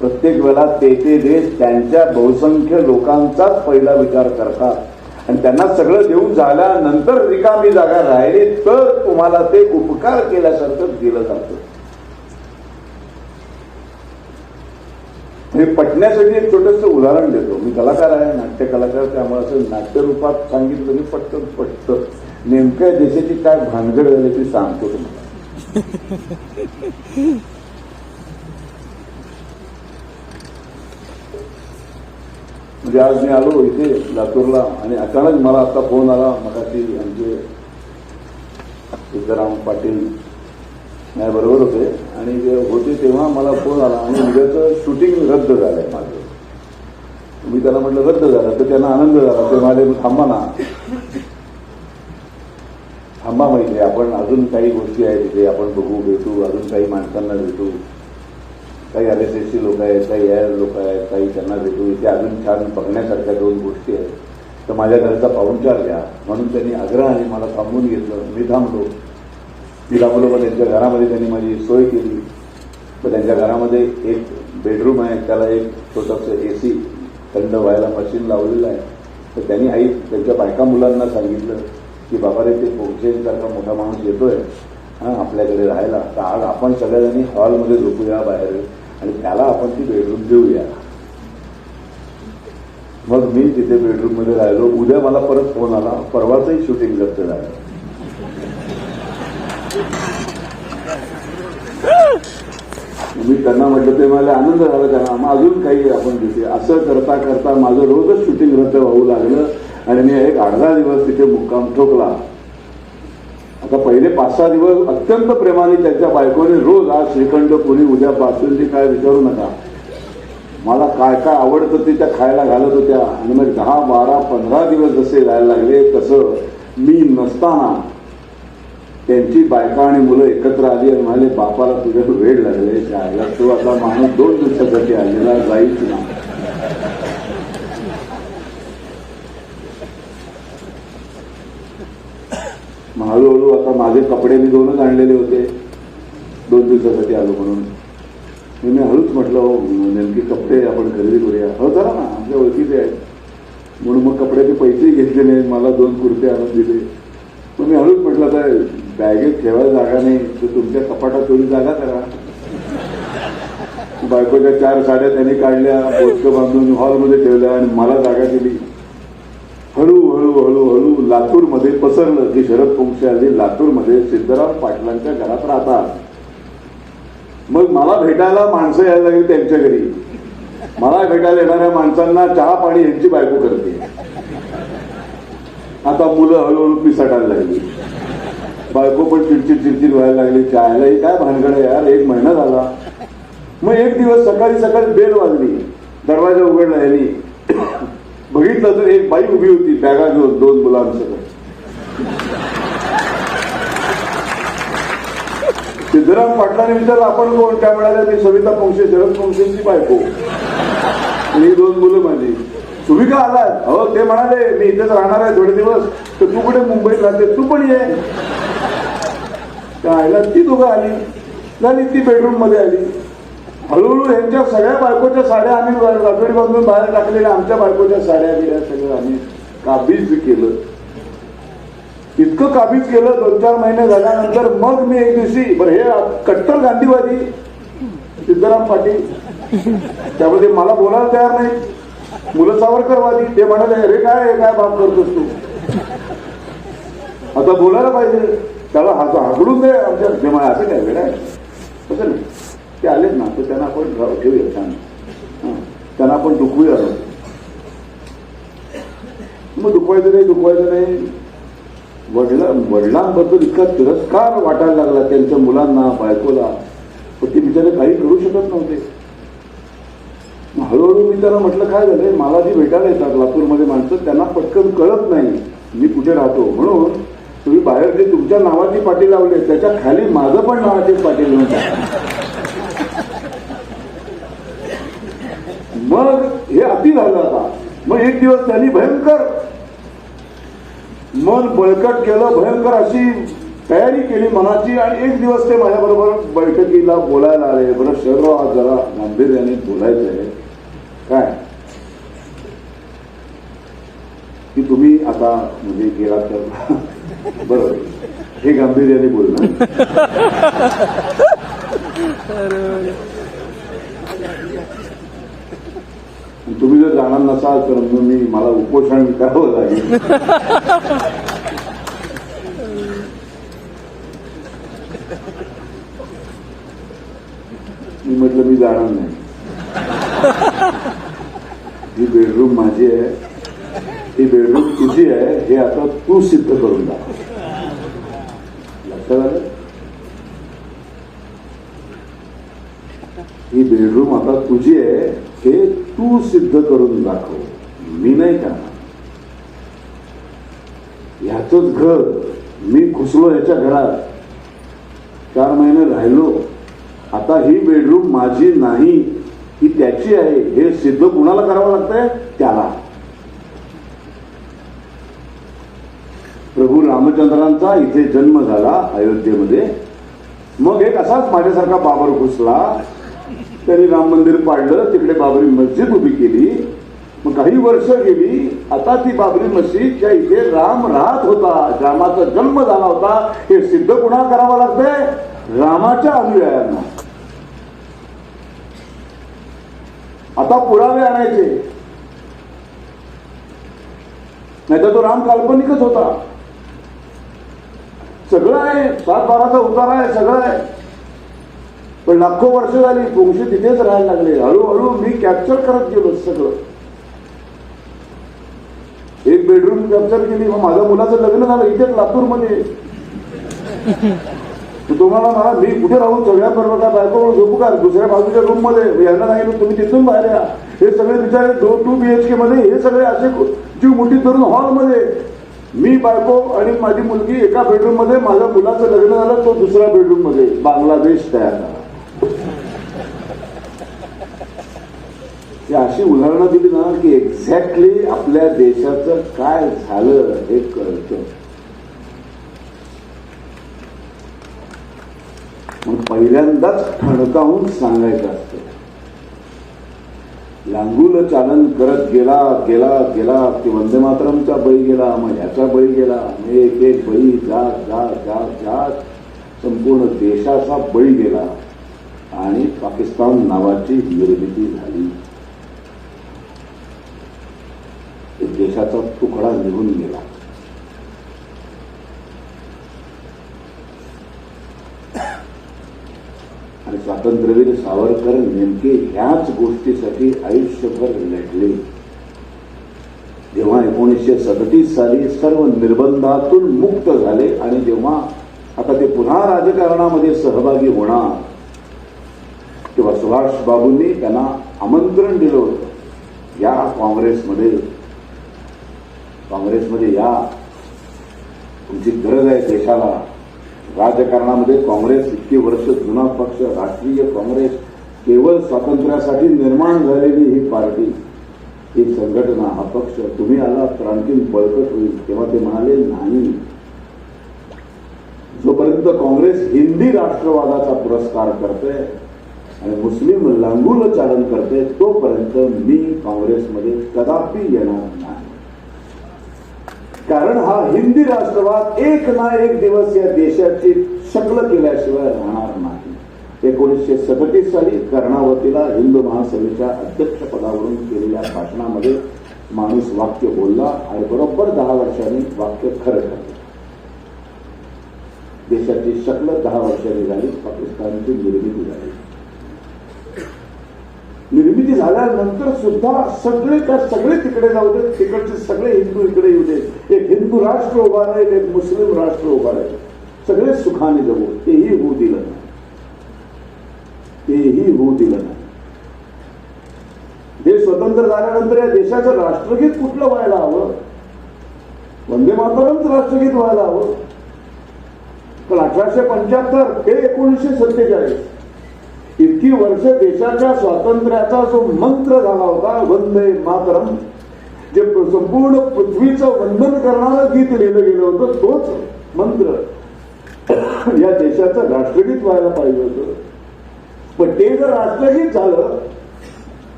प्रत्येक वेळेला ते देश त्यांच्या बहुसंख्य लोकांचाच पहिला विचार करतात आणि त्यांना सगळं देऊन झाल्यानंतर रिकामी जागा राहिली तर तुम्हाला ते उपकार केल्यासारखं दिलं जातं. हे पटण्यासाठी एक छोटंसं उदाहरण देतो. मी कलाकार आहे, नाट्य कलाकार, त्यामुळे असं नाट्यरूपात सांगितलं मी पटकन पटतं. नेमक्या देशाची काय भानगड झाली ती सांगतो तुम्हाला. म्हणजे आज मी आलो इथे लातूरला आणि अचानक मला आता फोन आला. मगाशी आमचे सिद्धराम पाटील बरोबर होते आणि होते तेव्हा मला फोन आला आणि उद्याचं शूटिंग रद्द झालंय माझं. मी त्याला म्हटलं रद्द झालं तर त्यांना आनंद झाला. ते माझे थांबा ना, थांबा माहिती आपण अजून काही गोष्टी आहेत तिथे आपण बघू, भेटू, अजून काही माणसांना भेटू, काही RSSची लोक आहेत, काही AR लोक आहेत, काही त्यांना भेटू. इथे अजून छान बघण्यासारख्या 2 गोष्टी आहेत तर माझ्या घरचा पाहुणचार घ्या म्हणून त्यांनी आग्रहाने मला थांबवून घेतलं. मी थांबलो. मग त्यांच्या घरामध्ये त्यांनी माझी सोय केली. तर त्यांच्या घरामध्ये एक बेडरूम आहे, त्याला एक छोटंसं AC थंड व्हायला मशीन लावलेलं आहे. तर त्यांनी त्यांच्या बायका मुलांना सांगितलं की बाबा रे ते पोंक्षेसारखा मोठा माणूस येतोय आपल्याकडे राहायला. तर आज आपण सगळ्यांनी हॉलमध्ये झोपूया बाहेर आणि त्याला आपण ती बेडरूम देऊया. मग मी तिथे बेडरूम मध्ये राहिलो. उद्या मला परत फोन आला, परवाचंही शूटिंग करते झालं. मी त्यांना म्हटलं ते मला आनंद झाला. त्यांना मग अजून काही आपण तिथे असं करता करता माझं रोजच शूटिंग रद्द होऊ लागलं आणि मी एक 8-10 दिवस तिथे मुक्काम ठोकला. आता पहिले 5-6 दिवस अत्यंत प्रेमाने त्यांच्या बायकोने रोज आज श्रीखंड पुरी, उद्या बासुंदी, काय विचारू नका, मला काय काय आवडतं ते त्या खायला घालत होत्या. आणि मग 10, 12, 15 दिवस जसे जायला लागले तसं मी नसताना त्यांची बायका आणि मुलं एकत्र आली आणि म्हणाले, बापाला तुझ्या वेळ लागले, शाळेला तो आता माणूस 2 दिवसासाठी आलेला जाईच ना. हळूहळू आता माझे कपडे मी 2च आणलेले होते, 2 दिवसासाठी आलो म्हणून. मी हळूच म्हटलं, नेमके कपडे आपण खरेदी करूया. हो चला ना, आमच्या ओळखीचे आहेत म्हणून मग कपड्याचे पैसेही घेतले नाही, मला 2 कुर्ते आणून दिले. मग मी हळूच म्हटलं, तर बॅगेत ठेवायला जागा नाही तर तुमच्या कपाटात थोडी जागा करा. बायकोच्या 4 साड्या त्यांनी काढल्या, बोचकं बांधून हॉलमध्ये ठेवल्या आणि मला जागा दिली. हळूहळू हळूहळू लातूरमध्ये पसरलं की शरद पोंक्षे आली लातूरमध्ये सिद्धराम पाटलांच्या घरात राहतात. मग मला भेटायला माणसं यायला लागली त्यांच्या घरी. मला भेटायला येणाऱ्या माणसांना चहा पाणी यांची बायको करते. आता मुलं हळूहळू पिसाटायला लागली, बायको पण चिडचिड व्हायला लागली. चहायला ही काय भानगड आहे यार, 1 महिना झाला. मग एक दिवस सकाळी बेल वाजली, दरवाजा उघडला यांनी. बघितलं तर एक बाई उभी होती बॅगा घेऊन 2 मुलांसह. सिद्धराम पाटलाने विचारलं, आपण कोण? त्या म्हणाल्या, मी सविता पोंक्षे, शरद पोंक्षेंची बायको, ही 2 मुलं माझी. तुम्ही का आलात? हो, ते म्हणाले मी इथेच राहणार आहे थोडे दिवस, तर तू कुठे मुंबईत राहते, तू पण ये. त्या आईला ती दोघं आली, झाली ती बेडरूम मध्ये आली. हळूहळू यांच्या सगळ्या बायकोच्या साड्या आम्ही रातोडी बांधून बाहेर टाकलेल्या, आमच्या बायकोच्या साड्या बिड्या सगळं आम्ही काबीज केलं. इतकं काबीज केलं 2-4 महिने झाल्यानंतर मग मी एक दिवशी, बरं हे कट्टर गांधीवादी सिद्धराम पाटील, त्यामध्ये मला बोलायला तयार नाही. मुलं सावरकरवादी, ते म्हणाले, अरे काय बाप करतोस तू, आता बोलायला पाहिजे, त्याला हाकडून दे आमच्या. असं काय वेळ आहे, तसं नाही. ते आलेत ना, तर त्यांना आपण ठेवूया छान, त्यांना आपण दुखवूया. मग दुखवायचं नाही. वडिलांबद्दल इतका तिरस्कार वाटायला लागला त्यांच्या मुलांना, बायकोला. पण ते बिचारे काही करू शकत नव्हते. हळूहळू मी त्यांना म्हटलं, काय झालंय, मला जी भेटायला येतात लातूरमध्ये माणसं, त्यांना पटकन कळत नाही मी कुठे राहतो. म्हणून तुम्ही बाहेर जे तुमच्या नावाची पाटी लावली त्याच्या खाली माझं पण नावाची पाटी लावून टाका. मग हे अति झालं. आता मग एक दिवस त्यांनी भयंकर मन बळकट केलं, भयंकर अशी तयारी केली मनाची. आणि एक दिवस ते माझ्याबरोबर बैठकीला बोलायला आले. बरं शरद, आज जरा गांभीर्याने बोलायचं आहे. काय की तुम्ही आता म्हणजे गेलात तर बरोबर, हे गांभीर्याने बोलणार. तुम्ही जर जाणार नसाल तर मला उपोषण करावं लागेल. मी म्हटलं, मी जाणार नाही. ही बेडरूम माझी आहे, ही बेडरूम तुझी आहे, हे आता तू सिद्ध करून दाखव. लक्षात आलं? ही बेडरूम आता तुझी आहे, हे तू सिद्ध करून दाखव, मी नाही करणार. ह्याचंच घर, मी घुसलो ह्याच्या घरात, 4 महिने राहिलो. आता ही बेडरूम माझी नाही, ही त्याची आहे, हे सिद्ध कुणाला करावं लागतंय? त्याला. प्रभू रामचंद्रांचा इथे जन्म झाला अयोध्येमध्ये. मग एक असाच माझ्यासारखा बाबर घुसला, त्यांनी राम मंदिर पाडलं, तिकडे बाबरी मस्जिद उभी केली. मग काही वर्ष गेली आता ती बाबरी मशीदच्या इथे राम राहत होता, रामाचा जन्म झाला होता, हे सिद्ध पुन्हा करावं लागतंय रामाच्या अनुयायांना. आता पुरावे आणायचे, नाहीतर तो राम काल्पनिकच होता. सगळं आहे, 7/12चा उतारा आहे, सगळं आहे. पण लाखो वर्ष झाली पुंशी तिथेच राहायला लागले. हळूहळू मी कॅप्चर करत गेलो सगळं. एक बेडरूम कॅप्चर केली, मग माझ्या मुलाचं लग्न झालं इथेच लातूरमध्ये. तुम्हाला मला मी कुठे राहून सगळ्या बरोबर बायको झोपू का दुसऱ्या बाजूच्या रूम मध्ये यांना सांगितलं तुम्ही तिथून बाहेर या. हे सगळे बिचारे 2 BHK मध्ये, हे सगळे असे जीव मुठीत धरून हॉलमध्ये, मी बायको आणि माझी मुलगी एका बेडरूम मध्ये, माझ्या मुलाचं लग्न झालं तो दुसऱ्या बेडरूम मध्ये. बांगलादेश तयार झाला. अशी उदाहरणं दिली ना की एक्झॅक्टली आपल्या देशाचं काय झालं हे कळतं. मग पहिल्यांदाच ठणकावून सांगायचं असतं. लांगुल चालन करत गेला गेला गेला की वंदे मातरमचा बळी गेला, मग ह्याचा बळी गेला, मग एक एक बळी जात जात जात जात संपूर्ण देशाचा बळी गेला आणि पाकिस्तान नावाची निर्मिती झाली. देशाचा तुकडा निघून गेला. आणि स्वातंत्र्यवीर सावरकर नेमके ह्याच गोष्टीसाठी आयुष्यभर लढले. जेव्हा 1937 साली सर्व निर्बंधातून मुक्त झाले आणि जेव्हा आता ते पुन्हा राजकारणामध्ये सहभागी होणार, तेव्हा सुभाष बाबूंनी त्यांना आमंत्रण दिलं होतं, या काँग्रेसमध्ये या, तुमची गरज आहे देशाला. राजकारणामध्ये काँग्रेस इतकी वर्ष जुना पक्ष, राष्ट्रीय काँग्रेस, केवळ स्वातंत्र्यासाठी निर्माण झालेली ही पार्टी, ही संघटना, हा पक्ष, तुम्ही आला तर आणखीन बळकट होईल. तेव्हा ते म्हणाले नाही, जोपर्यंत काँग्रेस हिंदी राष्ट्रवादाचा पुरस्कार करते आणि मुस्लिम लांगुल चालन करते तोपर्यंत मी काँग्रेसमध्ये कदापि येणार नाही. कारण हा हिंदी राष्ट्रवाद एक ना एक दिवस या देशाची शक्ल केल्याशिवाय राहणार नाही. 1937 साली कर्णावतीला हिंदू महासभेच्या अध्यक्षपदावरून केलेल्या भाषणामध्ये माणूस वाक्य बोलला आणि बरोबर 10 वर्षांनी वाक्य खरं ठरलं. देशाची शक्ल 10 वर्षांनी झाली, पाकिस्तानची निर्मिती झाली. निर्मिती झाल्यानंतर सुद्धा सगळे तिकडे जाऊ देत, तिकडचे सगळे हिंदू इकडे येऊ देत, एक हिंदू राष्ट्र उभा राहील, एक मुस्लिम राष्ट्र उभा राहील, सगळे सुखाने जगू. तेही होऊ दिलं नाही. देश स्वतंत्र झाल्यानंतर या देशाचं राष्ट्रगीत कुठलं व्हायला हवं? वंदे मातरमचं राष्ट्रगीत व्हायला हवं. पण 1875 हे 1947 इतकी वर्ष देशाच्या स्वातंत्र्याचा जो मंत्र झाला होता वंदे मातरम, जे संपूर्ण पृथ्वीचं वंदन करणारं गीत लिहिलं गेलं होतं, तोच मंत्र या देशाचं राष्ट्रगीत व्हायला पाहिजे होतं. पण ते जर राष्ट्रगीत झालं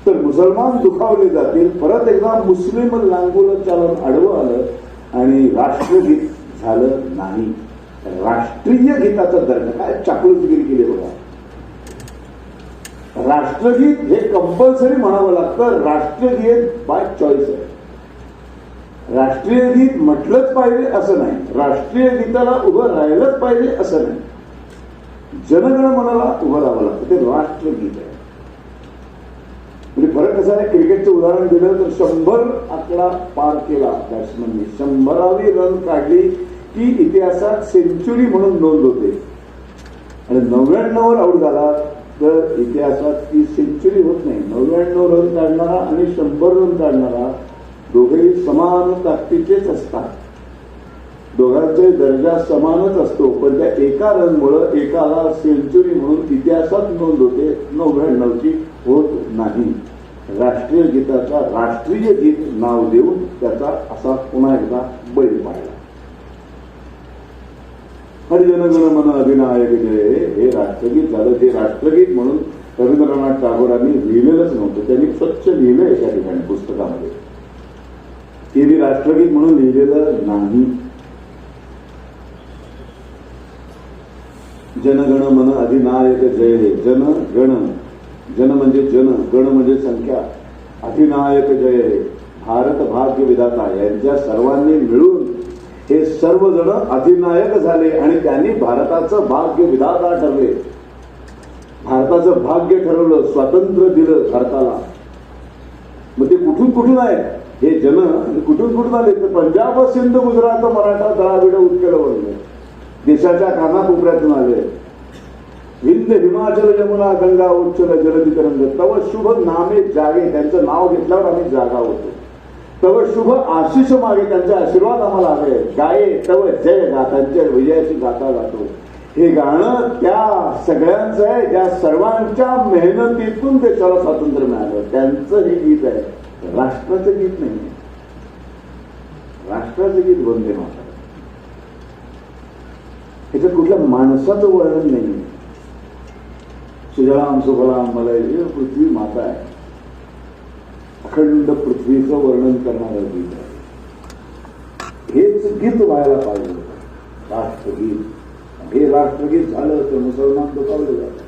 तर मुसलमान दुखावले जातील. परत एकदा मुस्लिम लांगुल चालन आडवं आलं आणि राष्ट्रगीत झालं नाही. राष्ट्रीय गीताचा दर्जा काय चाकळूगिरी केली बघा. राष्ट्रगीत हे कंपल्सरी म्हणावं लागतं. राष्ट्रगीत बाय चॉईस आहे. राष्ट्रीय गीत म्हटलंच पाहिजे असं नाही, राष्ट्रीय गीताला उभं राहिलंच पाहिजे असं नाही. जनगणमनाला उभं राहावं लागतं, ते राष्ट्रगीत आहे. म्हणजे फरक कसा आहे, क्रिकेटचं उदाहरण दिलं तर 100 आकडा पार केला बॅट्समननी, 100वी रन काढली की इतिहासात सेंचुरी म्हणून नोंद होते. आणि 99 वर आऊट झाला तर इतिहासात ती सेंचुरी होत नाही. 99 रन काढणारा आणि 100 रन काढणारा दोघेही समान ताकदीचेच असतात, दोघांचा दर्जा समानच असतो. पण त्या एका रनमुळं एकाला सेंचुरी म्हणून इतिहासात नोंद होते, 99ची होत नाही. राष्ट्रीय गीताचा राष्ट्रीय गीत नाव देऊन त्याचा असा पुन्हा एकदा बळी पाडला. हरिजन मन अधिनायक जय हे राष्ट्रगीत झालं. ते राष्ट्रगीत म्हणून रवींद्रनाथ टागोरांनी लिहिलेलंच नव्हतं, त्यांनी स्वच्छ लिहिलंय त्या ठिकाणी पुस्तकामध्ये. हे मी राष्ट्रगीत म्हणून लिहिलेलं नाही. जनगण मन अधिनायक जय हे. जन गण, जन म्हणजे जन, गण म्हणजे संख्या, अधिनायक जय हे. भारत भाग्य विधाता यांच्या सर्वांनी मिळून हे सर्वजण अधिनायक झाले आणि त्यांनी भारताचं भाग्य विधाता ठरले. भारताचं भाग्य ठरवलं, स्वातंत्र्य दिलं भारताला. मग ते कुठून कुठून आहे हे जन, कुठून कुठून आले तर पंजाब सिंध गुजरात मराठा द्राविड उत्कल वर्ण देशाच्या कानाकोपऱ्यातून आले. विंध्य हिमाचल यमुना गंगा उच्चल जलधी तरंग तव शुभ नामे जागे, त्यांचं नाव घेतल्यावर आम्ही जागा होतो. तव शुभ आशिष मागे, त्यांचे आशीर्वाद आम्हाला हवे. गाये तव जय गा, त्यांच्या विजयाची गाथा गातो. हे गाणं त्या सगळ्यांचं आहे, त्या सर्वांच्या मेहनतीतून देशाला स्वातंत्र्य मिळालं. त्यांचं हे गीत आहे, राष्ट्राचं गीत नाही. राष्ट्राचं गीत वंदे मातरम. ह्याच्यात कुठल्या माणसाचं वर्णन नाही. सुजलाम सुफलाम मलय, हे पृथ्वी माता आहे. अखंड पृथ्वीचं वर्णन करणारं गीत आहे. हेच गीत व्हायला पाहिजे होतं, राष्ट्रगीत. हे राष्ट्रगीत झालं तर मुसलमान दुखावले जातात.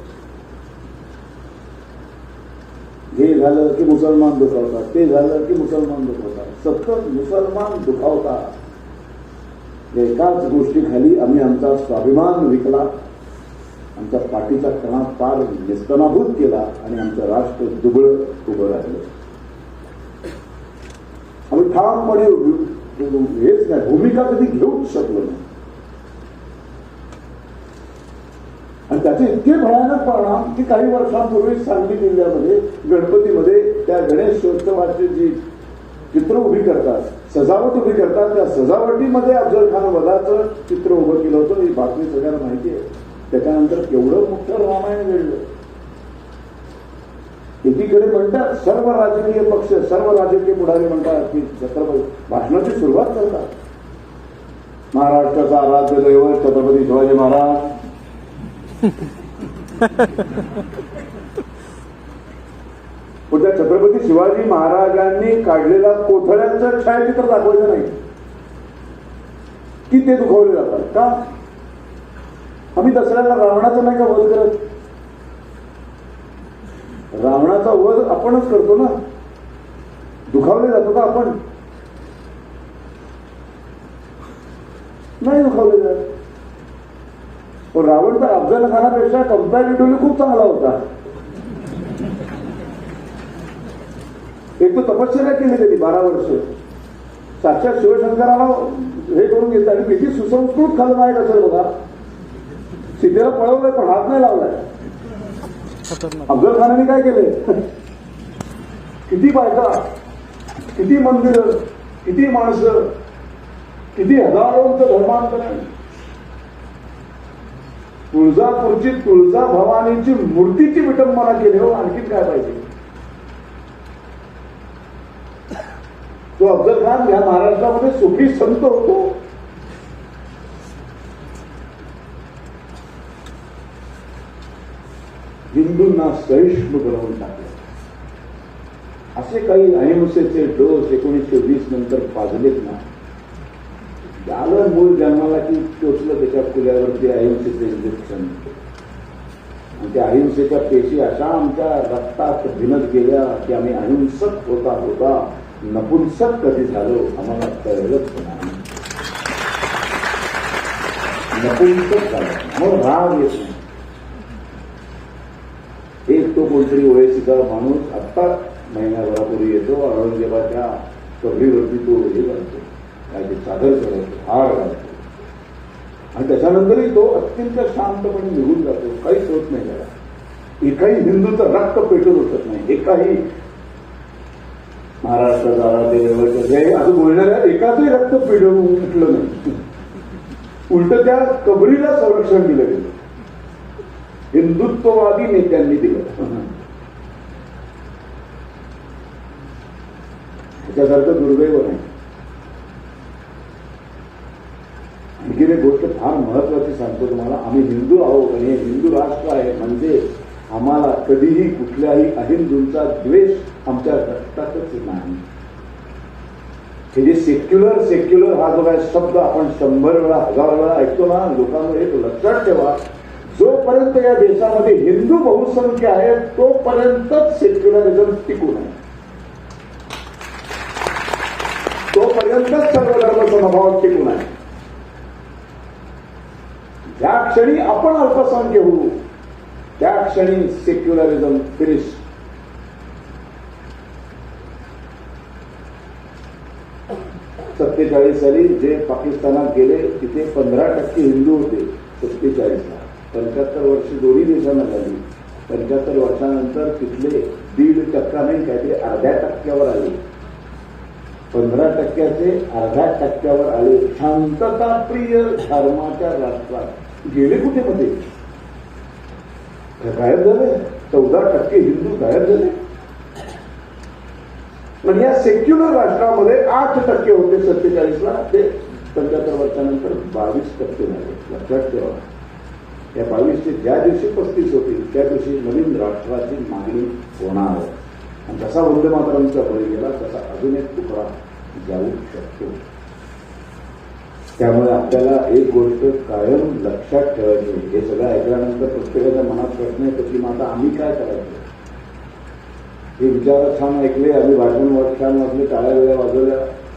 हे झालं की मुसलमान दुखावतात, ते झालं की मुसलमान दुखावतात. सतत मुसलमान दुखावतात. एकाच गोष्टीखाली आम्ही आमचा स्वाभिमान विकला, आमच्या पाठीचा कणा पार निस्तनाभूत केला आणि आमचं राष्ट्र दुबळं उभं राहिलं. आम्ही ठामपणे हेच नाही, भूमिका कधी घेऊच शकलो नाही. आणि त्याचे इतके भयानक परिणाम की काही वर्षांपूर्वी सांगली जिल्ह्यामध्ये गणपतीमध्ये त्या गणेशोत्सवाची जी चित्र उभी करतात, सजावट उभी करतात, त्या सजावटीमध्ये अफजल खान वधाचं चित्र उभं केलं होतं. ही बातमी सगळ्यांना माहिती आहे. त्याच्यानंतर केवढं मोठं रामायण घडलं. एकीकडे म्हणतात सर्व राजकीय पक्ष, सर्व राजकीय पुढारी म्हणतात की छत्रपती भाषणाची सुरुवात करतात. महाराष्ट्राचा आराध्य दैवत छत्रपती शिवाजी महाराज. पण त्या छत्रपती शिवाजी महाराजांनी काढलेला कोथळ्यांचं छायाचित्र दाखवायचं नाही की ते दुखवले जातात का? आम्ही दसऱ्याला रावणाचा नाही का वध करत? रावणाचा वध आपणच करतो ना, दुखावले जातो का आपण? नाही दुखावले जात. पण रावण तर अफजल खानापेक्षा कम्पॅरेटिव्हली खूप चांगला होता. एक तो तपश्चर्या केली त्यांनी 12 वर्ष. साक्षात शिवशंकराला हे करून घेतलं आणि किती सुसंस्कृत खलनायक असेल बघा. सीतेला पळवलंय पण हात नाही लावलाय. अफजल खानाने काय केले? किती बायका, किती मंदिरं, किती माणसं, किती हजारोंचं धर्मांतरण. तुळजापूरची तुळजा भवानीची मूर्तीची विटंबना केली हो. आणखी काय पाहिजे? तो अफजल खान या महाराष्ट्रामध्ये सुफी संत होतो. हिंदूंना सहिष्णू बनवून टाकले. असे काही अहिंसेचे डोस 1920 नंतर पाजलेत ना, आलं मूळ जन्माला की टोचलं त्याच्या फुल्यावरती अहिंसेचे इंजेक्शन. आणि त्या अहिंसेच्या पेशी अशा आमच्या रक्तात भिनत गेल्या की आम्ही अहिंसक होता होता नपुंसक कधी झालो आम्हाला कळलंच नाही. नपुंसक झालो मग राग येत नाही. एक तो कोणतरी ओएसीचा माणूस आत्ता महिन्याभरापूर्वी येतो, औरंगजेबाच्या कबरीवरती तो हे घालतो, काय ते चादर चढवतो, हार घालतो आणि त्याच्यानंतरही तो अत्यंत शांतपणे निघून जातो. काहीच होत नाही त्याला. एकाही हिंदूचं रक्त पेटून उठत नाही. एकाही महाराष्ट्राचा आराध्य असं बोलणाऱ्या एकाचही रक्त पेटून उठलं नाही. उलट त्या कबरीला संरक्षण दिलं गेलं. हिंदुत्ववादी नेत्यांनी दिलं. त्याच्यासारखं दुर्दैव नाही. आणखी एक गोष्ट फार महत्वाची सांगतो तुम्हाला. आम्ही हिंदू आहोत आणि हे हिंदू राष्ट्र आहे म्हणजे आम्हाला कधीही कुठल्याही अहिंदूंचा द्वेष आमच्या रक्तातच नाही. हे जे सेक्युलर सेक्युलर हा जो काय शब्द आपण 100 वेळा 1000 वेळा ऐकतो ना, लोकांना एक लक्षात ठेवा, जोपर्यंत या देशामध्ये हिंदू बहुसंख्य आहे तोपर्यंतच सेक्युलरिझम टिकून आहे, तोपर्यंतच सर्व धर्म समभाव टिकून आहे. ज्या क्षणी आपण अल्पसंख्य होऊ त्या क्षणी सेक्युलरिझम फिनिश. सत्तेचाळीस साली जे पाकिस्तानात गेले तिथे 15% हिंदू होते 47ला. 75 वर्ष दोन्ही देशांना झाली. 75 वर्षानंतर तिथले 1.5% नाही काहीतरी 0.5% आले. 15%चे 0.5% आले. शांतताप्रिय धर्माच्या राष्ट्रात गेले कुठे मध्ये? गायब झाले. 14% हिंदू गायब झाले. पण या सेक्युलर राष्ट्रामध्ये 8% होते 47ला, ते 75 वर्षानंतर 22% झाले. लक्षात ठेवा, या 22चे ज्या दिवशी 35 होतील त्या दिवशी नवीन राष्ट्राची मागणी होणार. आणि जसा वंदे मातरमचा बळी गेला तसा अजून एक तुकडा जाऊ शकतो. त्यामुळे आपल्याला एक गोष्ट कायम लक्षात ठेवायची, हे सगळं ऐकल्यानंतर प्रत्येकाच्या मनात प्रश्न येतो की आता आम्ही काय करायचं. हे विचार छान ऐकले, आम्ही भाषण छान वाचले, टाळ्या वेळा वाजवल्या,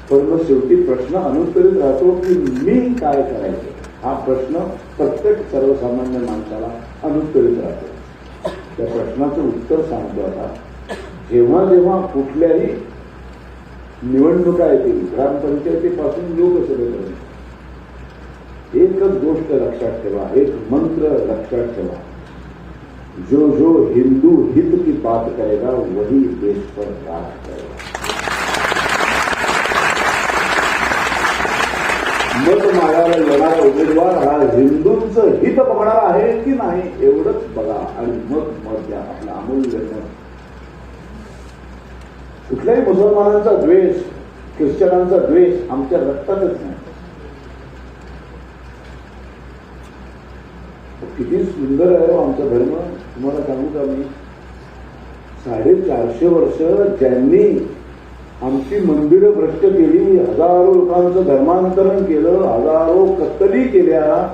पण मग शेवटी प्रश्न अनुत्तरित राहतो की मी काय करायचं. हा प्रश्न प्रत्येक सर्वसामान्य माणसाला अनुत्तरित राहतो. त्या प्रश्नाचं उत्तर सांगतो आता. जेव्हा जेव्हा कुठल्याही निवडणुका येतील, ग्रामपंचायतीपासून लोकसभेपर्यंत, एकच गोष्ट लक्षात ठेवा, एक मंत्र लक्षात ठेवा, जो जो हिंदू हित की बात करेगा वही देश पर राज करेगा. मत मागायला येणारा उमेदवार हा हिंदूंचं हित बघणार आहे की नाही एवढंच बघा आणि मत द्या. आपला अमूल्य मत. कुठल्याही मुसलमानांचा द्वेष, ख्रिश्चनांचा द्वेष आमच्या रक्तातच नाही. किती सुंदर आहे आमचा धर्म. तुम्हाला सांगू का मी, 450 वर्ष ज्यांनी आमची मंदिरं भ्रष्ट केली, हजारो लोकांचं धर्मांतरण केलं, हजारो कत्तली केल्या,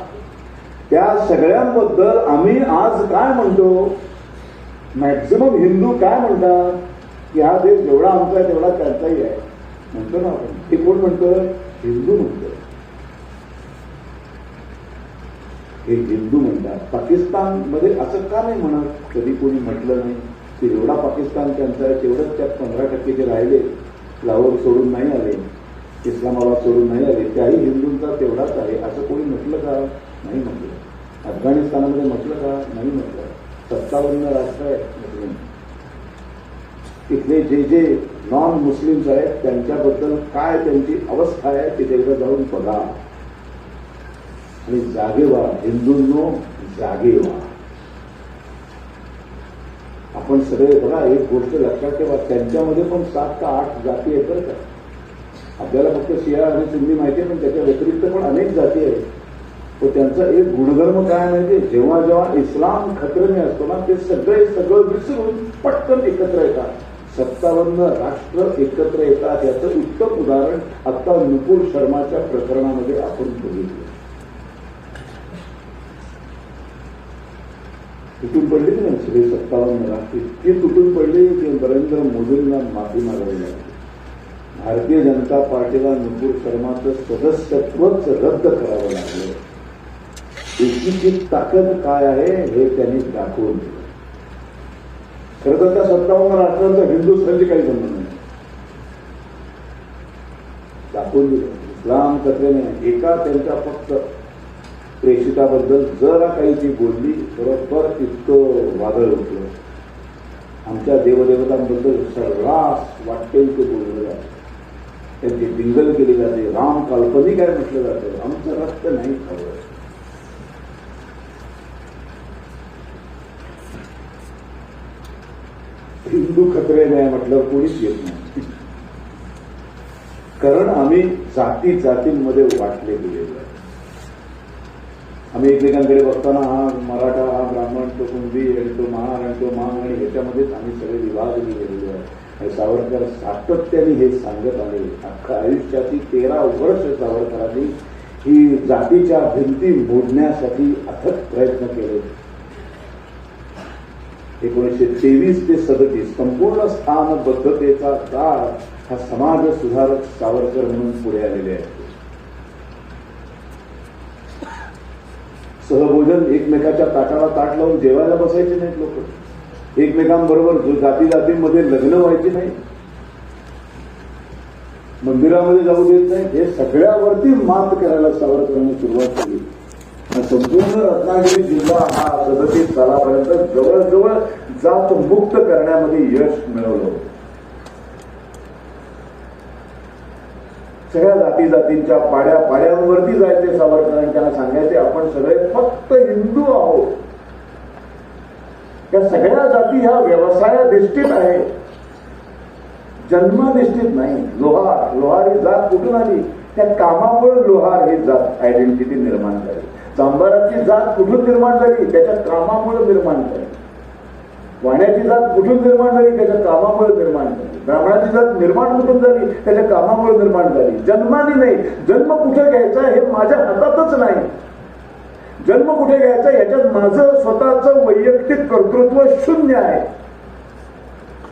त्या सगळ्यांबद्दल आम्ही आज काय म्हणतो, मॅक्झिमम हिंदू काय म्हणतात की हा देश जेवढा आमचा आहे तेवढा त्यांचाही आहे म्हणतो ना आपण. हे कोण म्हणतं? हिंदू म्हणतो. हे हिंदू म्हणतात. पाकिस्तानमध्ये असं का नाही म्हणत? कधी कोणी म्हटलं नाही की एवढा पाकिस्तान त्यांचा आहे, तेवढंच त्यात 15% जे राहिले, लाहोर सोडून नाही आले, इस्लामाबाद सोडून नाही आले, त्याही हिंदूंचा तेवढाच आहे असं कोणी म्हटलं का? नाही म्हटलं. अफगाणिस्तानमध्ये म्हटलं का? नाही म्हटलं. 57 राष्ट्र आहेत. तिथले जे जे नॉन मुस्लिम्स आहेत त्यांच्याबद्दल काय त्यांची अवस्था आहे ते तिथे जाऊन बघा आणि जागे व्हा. हिंदूंनो जागे व्हा. आपण सगळे बघा, एक गोष्ट लक्षात ठेवा, त्यांच्यामध्ये पण 7 का 8 जाती आहेत बरं का. आपल्याला फक्त शिया आणि सिंधी माहिती आहे, पण त्याच्या व्यतिरिक्त पण अनेक जाती आहेत. तो त्यांचा एक गुणधर्म काय माहिती, जेव्हा जेव्हा इस्लाम खतरे में असतो ना, ते सगळं विसरून पटकन एकत्र येतात. 57 राष्ट्र एकत्र येतात. याचं उत्तम उदाहरण आता नुपूर शर्माच्या प्रकरणामध्ये आपण बघितलं. तुटून पडले की नाही सगळे 57 राष्ट्र, इतके तुटून पडले की नरेंद्र मोदींना माफी मागावी लागली. भारतीय जनता पार्टीला नुपूर शर्माचं सदस्यत्वच रद्द करावं लागलं. एकीची ताकद काय आहे हे त्यांनी दाखवून दिलं. खरं तर त्या 57 राष्ट्रांचा हिंदुस्थानची काही संबंध नाही. दाखवून दिलं. इस्लाम खतरेने एका त्यांच्या फक्त प्रेषिताबद्दल जरा काही ती बोलली, बरोबर तितकं वादळ उठलं. आमच्या देवदेवतांबद्दल सर्रास वाटेल ते बोललं जातं, त्यांची दिंगल केली जाते, राम काल्पनिक आहे म्हटलं जातं. आमचं रक्त नाही खावं. हिंदू खतरे नाही म्हटलं कोणीच येत नाही. कारण आम्ही जाती जातींमध्ये वाटले गेलेलो आहे. आम्ही एकमेकांकडे बघताना हा मराठा, हा ब्राह्मण, तो कुणबी आणि तो महार आणि तो मांग आणि ह्याच्यामध्येच आम्ही सगळे विभाग गेलेलो आहे. आणि सावरकर सातत्याने हे सांगत आले. अख्खा आयुष्याची 13 वर्ष सावरकरांनी ही जातीच्या भिंती मोडण्यासाठी अथक प्रयत्न केले. 1923 ते 37 संपूर्ण स्थानबद्धतेचा काळ हा समाज सुधारक सावरकर म्हणून पुढे आलेले आहेत. सहभोजन, एकमेकाच्या ताटाला ताट लावून जेवायला बसायचे नाहीत लोक. एकमेकांबरोबर जाती जातींमध्ये लग्न व्हायची नाही, मंदिरामध्ये जाऊ देत नाही. हे सगळ्यावरती मात करायला सावरकरांनी सुरुवात केली. संपूर्ण रत्नागिरी जिल्हा हा 37 सालापर्यंत जवळजवळ जात मुक्त करण्यामध्ये यश मिळवलं. सगळ्या जाती जातींच्या पाड्यांवरती जायचे सावरकरांनी. त्यांना सांगायचे आपण सगळे फक्त हिंदू आहोत. त्या सगळ्या जाती ह्या व्यवसायाधिष्ठित आहे, जन्माधिष्ठित नाही. लोहार ही जात कुठून आली? त्या कामामुळे लोहार ही जात आयडेंटिटी निर्माण झाली. चांभाराची जात कुठून निर्माण झाली? त्याच्या कामामुळे निर्माण झाली. वाण्याची जात कुठून निर्माण झाली? त्याच्या कामामुळे निर्माण झाली. ब्राह्मणाची जात निर्माण कुठून झाली? त्याच्या कामामुळे निर्माण झाली. जन्माने नाही. जन्म कुठे घ्यायचा हे माझ्या हातातच नाही. जन्म कुठे घ्यायचा याच्यात माझं स्वतःचं वैयक्तिक कर्तृत्व शून्य आहे.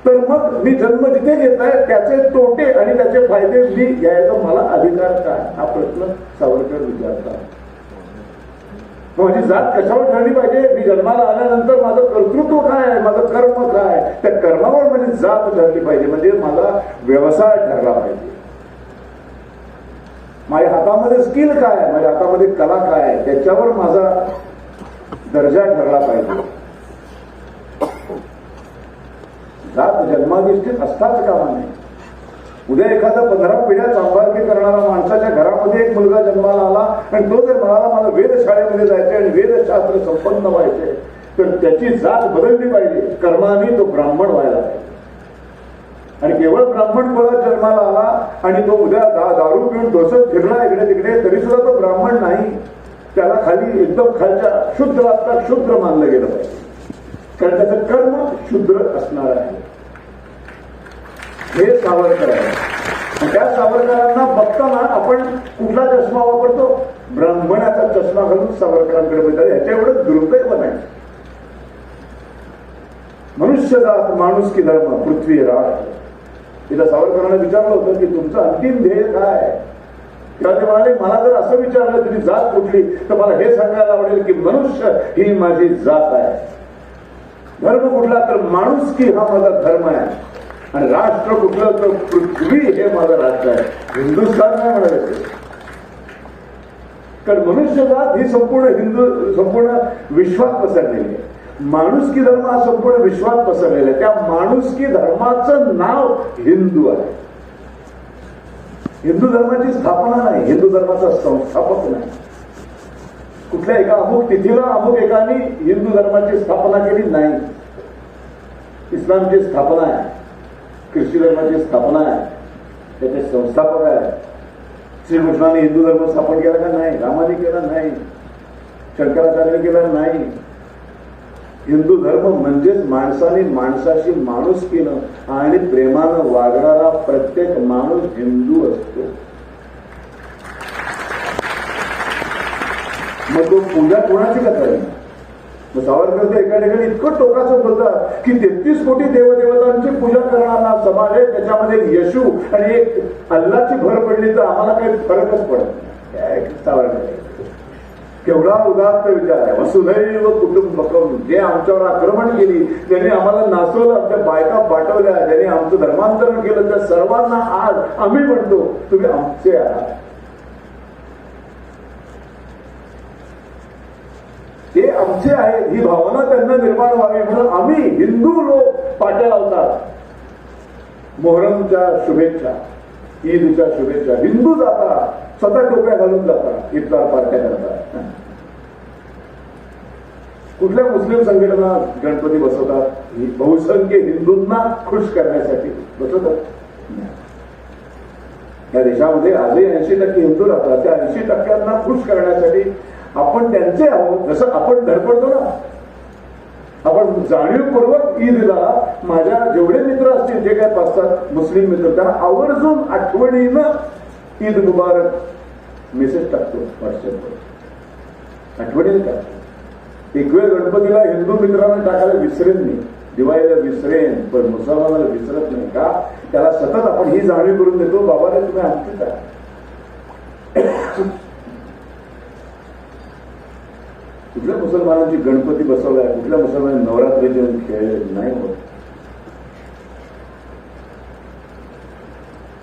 तर मग मी जन्म जिथे घेताय त्याचे तोटे आणि त्याचे फायदे मी घ्यायचा मला अधिकार काय? हा प्रश्न सावरकर विचारतात. माझी जात कशावर ठरली पाहिजे? मी जन्माला आल्यानंतर माझं कर्तृत्व काय आहे, माझं कर्म काय, त्या कर्मावर माझी जात ठरली पाहिजे. म्हणजे माझा व्यवसाय ठरला पाहिजे. माझ्या हातामध्ये स्किल काय आहे, माझ्या हातामध्ये कला काय आहे, त्याच्यावर माझा दर्जा ठरला पाहिजे. जात जन्माधिष्ठित असताच कामा नाही. उद्या एखादा 15 पिढ्या चांभारकी करणारा माणसाच्या घरामध्ये एक मुलगा जन्माला आला आणि तो जर म्हणाला मला वेधशाळेमध्ये जायचे आणि वेधशास्त्र संपन्न व्हायचे, तर त्याची जात बदलली पाहिजे. कर्माने तो ब्राह्मण व्हायला पाहिजे. आणि केवळ ब्राह्मण कुळात जन्माला आला आणि तो उद्या दारू पिऊन डोसत फिरला इकडे तिकडे, तरी सुद्धा तो ब्राह्मण नाही. त्याला खाली एकदम खालच्या शुद्र असतात शुद्र मानलं गेलं पाहिजे. कारण त्याचं कर्म शुद्र असणार आहे. हे सावरकर आहे. त्या सावरकरांना बघताना आपण कुठला चष्मा वापरतो? ब्राह्मणाचा चष्मा घालून सावरकरांकडे बघतात. ह्याच्या एवढं दुर्दैव नाही. मनुष्य जात माणूस की धर्म पृथ्वी राष्ट्र. तिला सावरकरांना विचारलं होतं की तुमचं अंतिम ध्येय काय? तेव्हा ते म्हणाले मला जर असं विचारलं तुझी जात कुठली, तर मला हे सांगायला आवडेल की मनुष्य ही माझी जात आहे. धर्म कुठला? तर माणूस की हा माझा धर्म आहे. आणि राष्ट्र कुठलं? तर पृथ्वी हे माझं राष्ट्र आहे. हिंदुस्थान नाही म्हणायचं. कारण मनुष्य जात ही संपूर्ण विश्वात पसरलेली आहे. माणुसकी धर्म हा संपूर्ण विश्वात पसरलेला आहे. त्या माणुसकी धर्माचं नाव हिंदू आहे. हिंदू धर्माची स्थापना नाही, हिंदू धर्माचा संस्थापक नाही. कुठल्या एका अमुक तिथीला अमुक एकाने हिंदू धर्माची स्थापना केली नाही. इस्लामची स्थापना आहे, ख्रिस्ती धर्माची स्थापना आहे, त्याचे संस्थापक आहे. श्रीकृष्णाने हिंदू धर्म स्थापन केला का? नाही. रामाने केला नाही, शंकराचार्याने केला नाही. हिंदू धर्म म्हणजेच माणसाने माणसाशी माणूस केलं आणि प्रेमानं वागणारा प्रत्येक माणूस हिंदू असतो. मग तो पूजा कोणाची का करेल? मग सावरकर एका ठिकाणी इतकं टोकाचं बोलतात की 33 कोटी देवदेवतांची पूजा करणारा समाज आहे, त्याच्यामध्ये येशू आणि एक अल्लाची भर पडली तर आम्हाला काही फरकच पडत नाही. सावरकर केवढा उदात्त विचार आहे. वसुधैव कुटुंबकम. जे आमच्यावर आक्रमण केली, त्यांनी आम्हाला नाचवलं, आमच्या बायका पाठवल्या, ज्यांनी आमचं धर्मांतरण केलं, त्या सर्वांना आज आम्ही म्हणतो तुम्ही आमचे आहात. ते आमचे आहेत ही भावना त्यांना निर्माण व्हावी म्हणून आम्ही हिंदू लोक पाट्या लावतात. मोहरमच्या शुभेच्छा, ईदच्या शुभेच्छा. हिंदू जातात, स्वतः टोप्या घालून जातात, इफ्तार पार्ट्या करतात. कुठल्या मुस्लिम संघटना गणपती बसवतात? बहुसंख्य हिंदूंना खुश करण्यासाठी बसवतात. या देशामध्ये आजही 80% हिंदू राहतात. त्या 80%ांना खुश करण्यासाठी आपण त्यांचे आहोत. जसं आपण धडपडतो ना, आपण जाणीवपूर्वक ईदला माझ्या जेवढे मित्र असतील, जे काय 5-7 मुस्लिम मित्र, त्यांना आवर्जून आठवणीनं ईद मुबारक मेसेज टाकतो व्हॉट्सअपवर, आठवणीनं टाकतो. एक वेळ गणपतीला हिंदू मित्रांना टाकायला विसरेन मी, दिवाळीला विसरेन, पण मुसलमानाला विसरत नाही. का? त्याला सतत आपण ही जाणीव करून देतो, बाबा रे तुम्ही आमची काय. कुठल्या मुसलमानांची गणपती बसवलाय, कुठल्या मुसलमानांनी नवरात्रीचे खेळ नाही होत.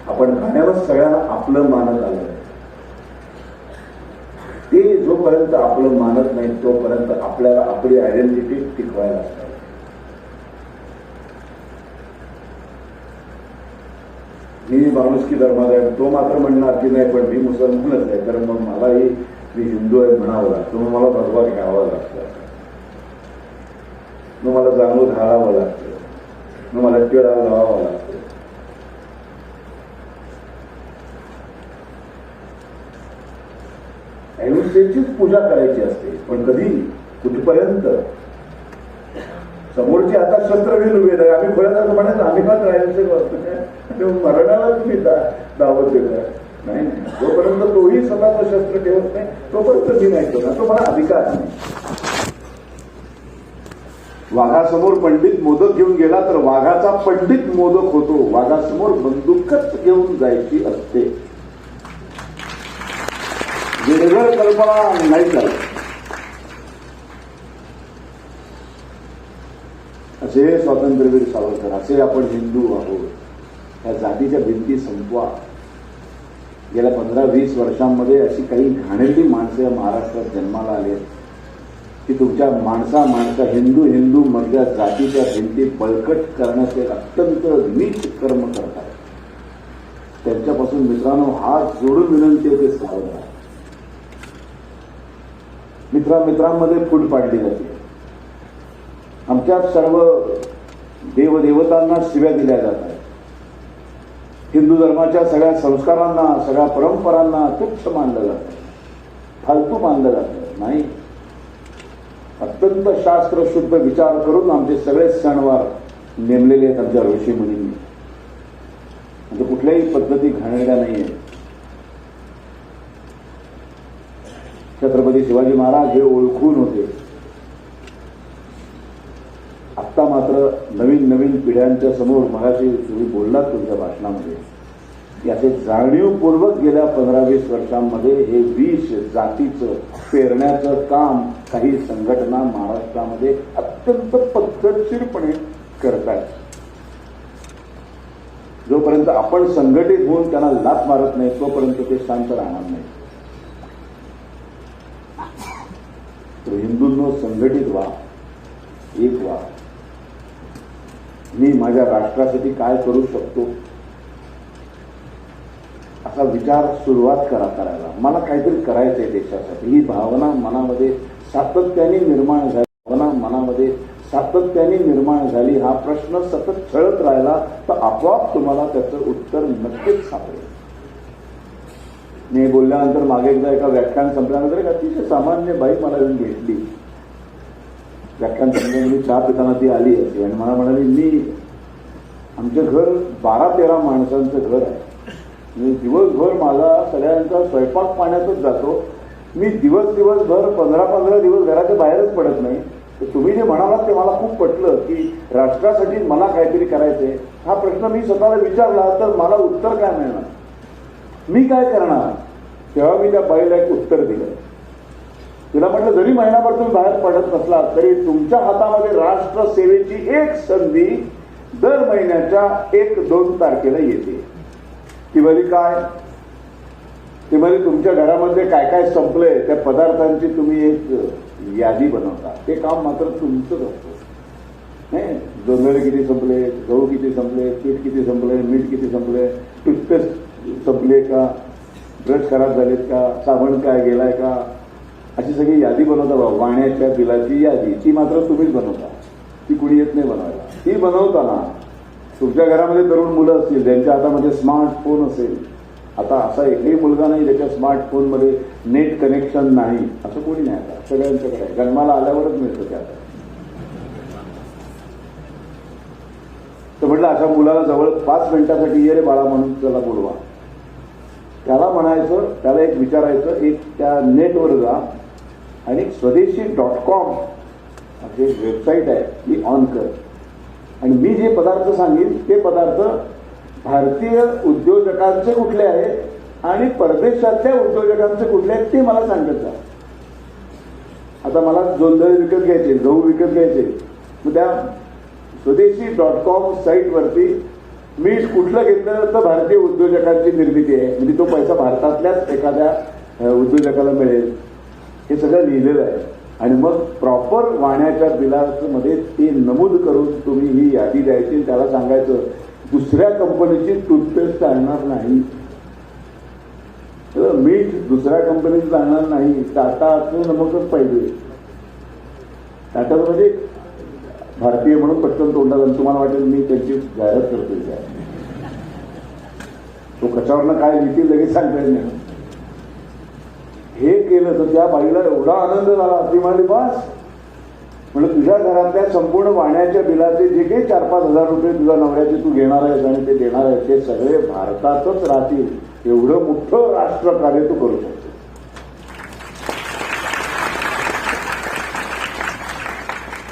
आपण खाण्यावर सगळ्यांना आपलं मानत आलं, ते जोपर्यंत आपलं मानत नाही तोपर्यंत आपल्याला आपली आयडेंटिटी टिकवायला लागतात. मी माणुसकी धर्मात आहे, तो मात्र म्हणणार की नाही पण मी मुसलमानच आहे, कारण मग मलाही मी हिंदू आहे म्हणावं लागतं, मग मला भगवा घ्यावा लागतं, मग मला जाणून घालावं लागतं, मग मला टिळा लावावा लागतं. अहिंसेचीच पूजा करायची असते, पण कधी कुठपर्यंत. समोरची आता शस्त्र घेऊन उभे आहे, आम्ही खोळ्यात म्हणायचं आम्ही का अहिंसे मरणाला तुम्ही दावत देताय. नाही, जोपर्यंत तोही स्वतःचं शस्त्र ठेवत नाही तोपर्यंत मी नाही करणार, तो मला अधिकार नाही. वाघासमोर पंडित मोदक घेऊन गेला तर वाघाचा पंडित मोदक होतो, वाघासमोर बंदूकच घेऊन जायची असते. वेगळं कल्पना नाही चालत. असे स्वातंत्र्यवीर सावरकर, असे आपण हिंदू आहोत. त्या जातीच्या भिंती संपवा. गेल्या 15-20 वर्षांमध्ये अशी काही घाणेरडी माणसं या महाराष्ट्रात जन्माला आली की तुमच्या माणसा हिंदू मधल्या जातीच्या भिंती बळकट करण्याचे अत्यंत नीच कर्म करतात. त्यांच्यापासून मित्रांनो हात जोडून विनंती होते, सावध राहा. मित्रांमध्ये फूट पाडली जाते. आमच्या सर्व देवदेवतांना शिव्या दिल्या जातात. हिंदू धर्माच्या सगळ्या संस्कारांना, सगळ्या परंपरांना तुच्छ मानलं जातं, फालतू मानलं जातं. नाही, अत्यंत शास्त्रशुद्ध विचार करून आमचे सगळे सणवार नेमलेले आहेत आमच्या ऋषी मुनींनी. म्हणजे कुठल्याही पद्धती घाणेरड्या नाहीये. छत्रपती शिवाजी महाराज हे ओळखून होते. आत्ता मात्र नवीन पिढ्यांच्या समोर, मगाशी तुम्ही बोललात तुमच्या भाषणामध्ये, याचे जाणीवपूर्वक गेल्या 15-20 वर्षांमध्ये हे विष जातीचं पेरण्याचं काम काही संघटना महाराष्ट्रामध्ये अत्यंत पद्धतशीरपणे करतायत. जोपर्यंत आपण संघटित होऊन त्यांना लाथ मारत नाही तोपर्यंत ते शांत राहणार नाही. तर हिंदूंनो, संघटित व्हा, एक व्हा. मी माझ्या राष्ट्रासाठी काय करू शकतो असा विचार सुरुवात करायला. मला काहीतरी करायचंय देशासाठी, ही भावना मनामध्ये सातत्याने निर्माण झाली. हा प्रश्न सतत छळत राहिला तर आपोआप तुम्हाला त्याचं उत्तर नक्कीच सापडेल. मी बोलल्यानंतर मागे एकदा एका व्याख्यान संपल्यानंतर एक अतिशय सामान्य बाई मला येऊन भेटली. व्याख्यान संपल्यानंतर चहा पिताना ती आली होती आणि मला म्हणाली, आमचं घर 12-13 माणसांचं घर आहे. मी दिवसभर माझा सगळ्यांचा स्वयंपाक पाण्यातच जातो. मी दिवसभर 15 दिवस घराच्या बाहेरच पडत नाही. तर तुम्ही जे म्हणालात ते मला खूप पटलं की राष्ट्रासाठी मला काहीतरी करायचंय. हा प्रश्न मी स्वतःला विचारला तर मला उत्तर काय मिळणार, मी काय करणार. तेव्हा मी त्या बाईला एक उत्तर दिलं. तिला म्हटलं, जरी महिनाभर तुम्ही बाहेर पडत नसला तरी तुमच्या हातामध्ये राष्ट्र सेवेची एक संधी दर महिन्याच्या 1-2 तारखेला येते. ती म्हणाली, काय? ती म्हणाली, तुमच्या घरामध्ये काय काय संपलंय त्या पदार्थांची तुम्ही एक यादी बनवता. ते काम मात्र तुमचंच असतं. नाही, जोंधळे किती संपले, गहू किती संपले, पीठ किती संपले, मीठ किती संपले, टूथपेस्ट संपले का, ब्रश खराब झालेत का, साबण काय गेलाय का, अशी सगळी यादी बनवता. वाण्याच्या बिलाची यादी ती मात्र तुम्हीच बनवता. ती कुणी येत नाही बनवायला. ती बनवताना तुमच्या घरामध्ये तरुण मुलं असतील ज्यांच्या हातामध्ये स्मार्टफोन असेल. आता असा एकही मुलगा नाही ज्याच्या स्मार्टफोनमध्ये नेट कनेक्शन नाही, असं कोणी नाही. आता सगळ्यांच्याकडे आहे. जन्माला आल्यावरच मिळतं ते. आता म्हटलं अशा मुलाला जवळ 5 मिनिटासाठी ये रे बाळा म्हणून त्याला बोलवा. त्याला म्हणायचं, त्याला एक विचारायचं, एक त्या नेटवर जा आणि स्वदेशी.com अशी एक वेबसाईट आहे ती ऑन कर आणि मी जे पदार्थ सांगेन ते पदार्थ भारतीय उद्योजकांचे कुठले आहेत आणि परदेशातल्या उद्योजकांचे कुठले आहेत ते मला सांगत जा. आता मला जोंधळे विकत घ्यायचे, गहू विकत घ्यायचे, मग त्या स्वदेशी.com साईटवरती मीठ कुठलं घेतलं तर भारतीय उद्योजकांची निर्मिती आहे, म्हणजे तो पैसा भारतातल्याच एखाद्या उद्योजकाला मिळेल, हे सगळं लिहिलेलं आहे. आणि मग प्रॉपर वाण्याच्या बिलामध्ये ते नमूद करून तुम्ही ही यादी द्यायची. त्याला सांगायचं दुसऱ्या कंपनीची टूथपेस्ट आणणार नाही, मीठ दुसऱ्या कंपनीचं आणणार नाही, टाटाचं नमकच पाहिजे. टाटाचं म्हणजे भारतीय म्हणून पटकन तोंडाला तुम्हाला वाटेल मी त्यांची जाहिरात करतोय काय, तो कशावरनं काय लिहितील लगेच सांगता येत नाही. हे केलं तर त्या बाईला एवढा आनंद झाला, ती म्हणाली बस म्हणजे तुझ्या घरातल्या संपूर्ण वाण्याच्या बिलाचे जे काही 4-5 हजार रुपये तुझ्या नवऱ्याचे तू घेणार आहेस आणि ते देणार आहेस ते सगळे भारतातच राहतील, एवढं मोठं राष्ट्रकार्य तू करू शकतो.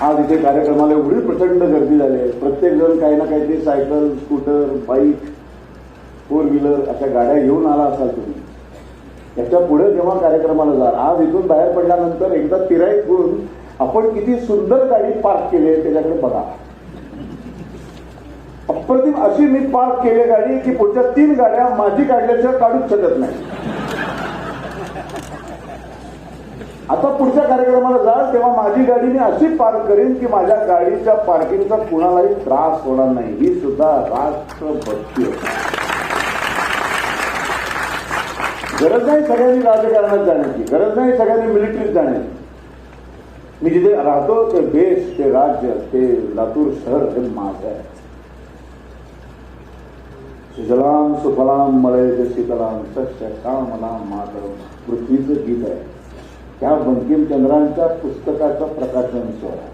आज इथे कार्यक्रमाला एवढी प्रचंड गर्दी झाली आहे. प्रत्येक जण काही ना काहीतरी सायकल, स्कूटर, बाईक, 4 व्हीलर अशा गाड्या घेऊन आला असाल तुम्ही. त्याच्या पुढे जेव्हा कार्यक्रमाला जा, आज इथून बाहेर पडल्यानंतर एकदा तिराईत घेऊन आपण किती सुंदर गाडी पार्क केली आहे त्याच्याकडे बघा. अप्रतिम अशी मी पार्क केली गाडी की पुढच्या 3 गाड्या माझी काढल्याशिवाय काढूच शकत नाही. आता पुढच्या कार्यक्रमाला जाल तेव्हा माझी गाडी मी अशी पार्क करेन की माझ्या गाडीच्या पार्किंगचा कुणालाही त्रास होणार नाही. ही सुद्धा राष्ट्रभक्ती आहे. गरज नाही सगळ्यांनी राजकारणात जाण्याची, गरज नाही सगळ्यांनी मिलिटरीत जाण्याची. मी जिथे राहतो ते देश, ते राज्य, ते लातूर शहर हे माझं आहे. सुजलाम सुफलाम मलयज शीतलाम सस्य कामलाम मातरम पृथ्वीचं गीत आहे. त्या बंकिमचंद्रांच्या पुस्तकाचं प्रकाशन सोहळा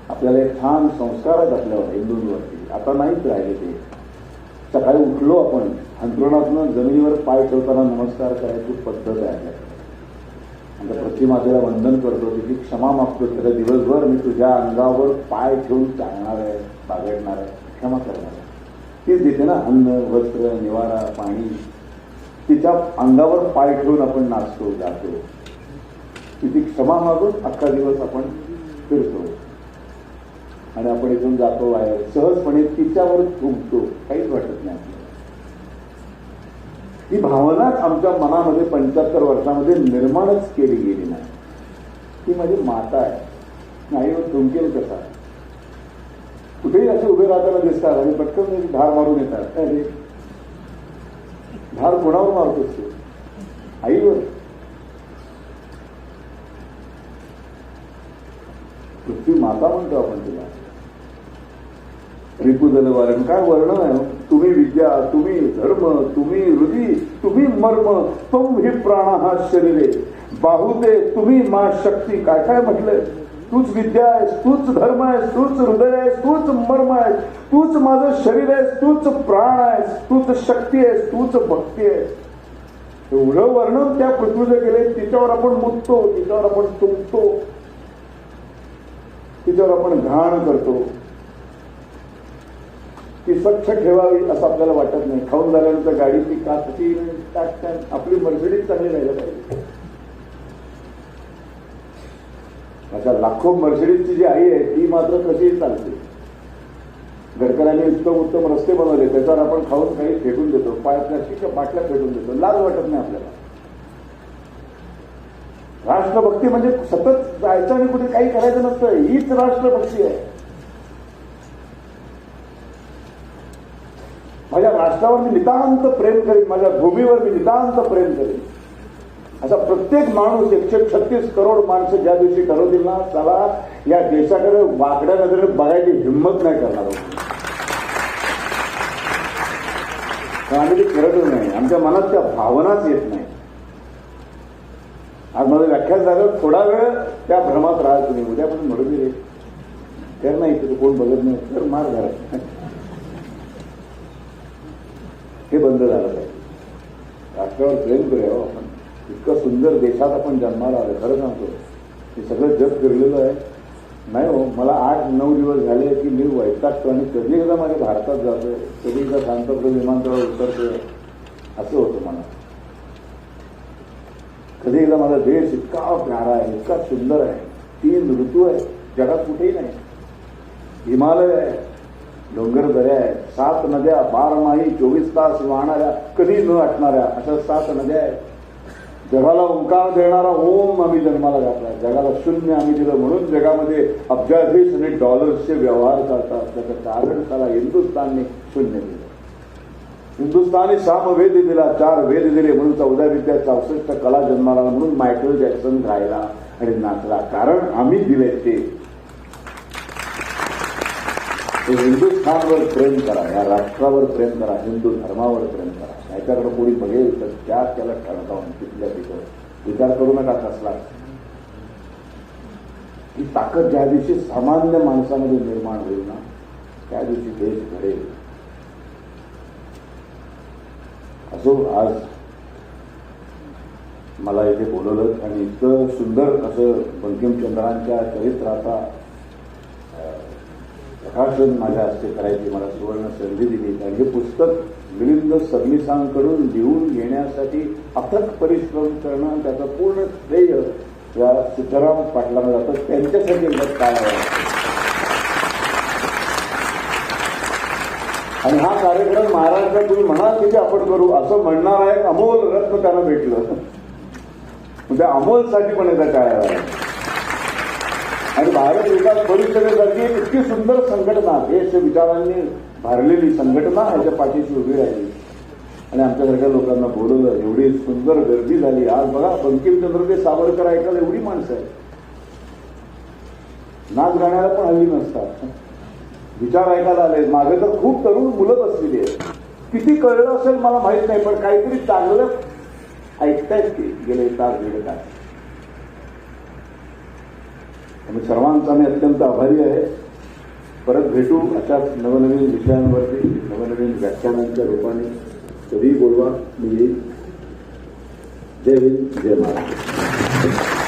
आपल्याला एक छान संस्कार आहेत आपल्यावर हिंदूंवरती. आता नाहीच राहिले ते. सकाळी उठलो आपण अंथरुणातनं जमिनीवर पाय ठेवताना नमस्कार करायची पद्धत आहे. आणि प्रतिमातेला वंदन करतो, तिची क्षमा मागतो, त्याला दिवसभर मी तुझ्या अंगावर पाय ठेवून चालणार आहे, बागडणार आहे, क्षमा करणार आहे. तीच देते ना अन्न, वस्त्र, निवारा, पाणी. तिच्या अंगावर पाय ठेवून आपण नाचतो, जातो. तिची क्षमा मागून अख्खा दिवस आपण फिरतो आणि आपण इथून जातो बाहेर सहजपणे तिच्यावर झुंकतो, काहीच वाटत नाही. ही भावनाच आमच्या मनामध्ये 75 वर्षामध्ये निर्माणच केली गेली नाही. ती माझी माता आहे, नाही झुंकेल कसा. कुठेही असे उभे राहताना दिसतात आणि पटकन धार मारून येतात. काय रे धार कोणावर मारतोस तू? आईवर. पृथ्वी माता म्हणतो आपण तिला. रिपुदल वर्ण काय वर्ण आहे. तुम्ही विद्या, तुम्ही धर्म, तुम्ही हृदय, तुम्ही मर्म, तुम ही प्राण हा शरीरे बाहुते तुम्ही मा शक्ती. काय काय म्हटलंय. तूच विद्या आहेस, तूच धर्म आहेस, तूच हृदय आहेस, तूच मर्म आहेस, तूच माझं शरीर आहेस, तूच प्राण आहेस, तूच शक्ती आहेस, तूच भक्ती आहेस. एवढं वर्णन त्या पृथ्वीचं केले. तिच्यावर आपण मुततो, तिच्यावर आपण तुंबतो, तिच्यावर आपण घाण करतो. ती स्वच्छ ठेवावी असं आपल्याला वाटत नाही. खाऊन झाल्यानंतर गाडीची काचची टाकतात. आपली मर्सिडीज चांगली राहिलं पाहिजे. अशा लाखो मर्सिडीजची जी आई आहे ती मात्र कशी चालते. गडकऱ्यांनी उत्तम रस्ते बनवले, त्याच्यावर आपण खाऊन काही फेकून देतो, पायातल्या बाटल्या फेकून देतो. लाज वाटत नाही आपल्याला. राष्ट्रभक्ती म्हणजे सतत जायचं आणि कुठे काही करायचं नसतं. हीच राष्ट्रभक्ती आहे. माझ्या राष्ट्रावर मी नितांत प्रेम करीन, माझ्या भूमीवर मी नितांत प्रेम करीन. असा प्रत्येक माणूस 136 करोड माणसं ज्या दिवशी ठरवतील ना, त्याला या देशाकडे वाकड्या नजरेने बघायची हिंमत नाही करणार. आम्ही ते करतच नाही. आमच्या मनात त्या भावनाच येत नाही. आज माझं व्याख्यान झालं. थोडा वेळ त्या भ्रमात राहा तुम्ही. उद्यापासून म्हणून कर नाही तर कोण बघत नाही तर मार घरात. हे बंद झालं पाहिजे. राष्ट्रावर प्रेम करूया आपण. इतकं सुंदर देशात आपण जन्माला आलो. खरं सांगतो हे सगळं जग फिरलेलं आहे. नाही हो, मला 8-9 दिवस झाले की मी वैतागतो आणि कधी एकदा माझ्या भारतात जातोय, कधी एकदा शांतपणे विमानतळावर उतरतोय, असं होतं मला. कधी एकदा माझा देश इतका प्यारा आहे, इतका सुंदर आहे. 3 ऋतू आहे, जगात कुठेही नाही. हिमालय आहे, डोंगर दऱ्या आहेत, 7 नद्या, 12माही 24 तास वाहणाऱ्या, कधी न आटणाऱ्या अशा 7 नद्या आहेत. जगाला ओंकार देणारा ओम आम्ही जन्माला घातला. जगाला शून्य आम्ही दिलं, म्हणून जगामध्ये अब्जाधीश आणि डॉलर्सचे व्यवहार चालतात. त्याचं कारण त्याला हिंदुस्थानने शून्य दिलं. हिंदुस्थानी सामवेद दिला, 4 वेद दिले, म्हणून 14 विद्या 64 कला जन्माला, म्हणून मायकल जॅक्सन गायला आणि नाचला. कारण आम्ही दिले ते. हिंदुस्थानवर प्रेम करा, या राष्ट्रावर प्रेम करा, हिंदू धर्मावर प्रेम करा. याच्याकडे कोणी बघेल तर त्याला ठणकावून तिथल्या तिथं विचार करू नका कसला. ही ताकद ज्या दिवशी सामान्य माणसामध्ये निर्माण होईल ना, त्या दिवशी देश घडेल. असो, आज मला इथे बोलवलं आणि इतकं सुंदर असं बंकिमचंद्रांच्या चरित्राचा प्रकाशन माझ्या हस्ते करायची मला सुवर्ण संधी दिली. आणि हे पुस्तक मिलिंद सबनीसांकडून लिहून घेण्यासाठी अथक परिश्रम करणं, त्याचं पूर्ण श्रेय या सीताराम पाटलांना जातं. त्यांच्यासाठी काय आहे. आणि हा कार्यक्रम महाराष्ट्रात तुम्ही म्हणाल की आपण करू असं म्हणणारा एक अमोल रत्न त्यांना भेटलं. म्हणजे अमोलसाठी पण याचा काय आहे. आणि भारत विकास परिषदेसारखी एक इतकी सुंदर संघटना, देश विचारांनी भरलेली संघटना ह्याच्या पाठीशी उभी राहिली आणि आमच्यासारख्या लोकांना बोलवलं. एवढी सुंदर गर्दी झाली. आज बघा, बंकिमचंद्र ते सावरकर ऐकायला एवढी माणसं आहेत. नाच गाण्याला पण हल्ली नसतात, विचार ऐकायला आले. मागे तर खूप तरुण मुलं बसलेली आहेत. किती कळलं असेल मला माहित नाही, पण काहीतरी चांगलं ऐकतायत की गेले तास दीड तास. आणि सर्वांचा मी अत्यंत आभारी आहे. परत भेटू अशाच नवनवीन विषयांवरती, नवनवीन व्याख्यानांच्या रूपाने. कधीही बोलवा, मी येईल. जय हिंद, जय महाराष्ट्र.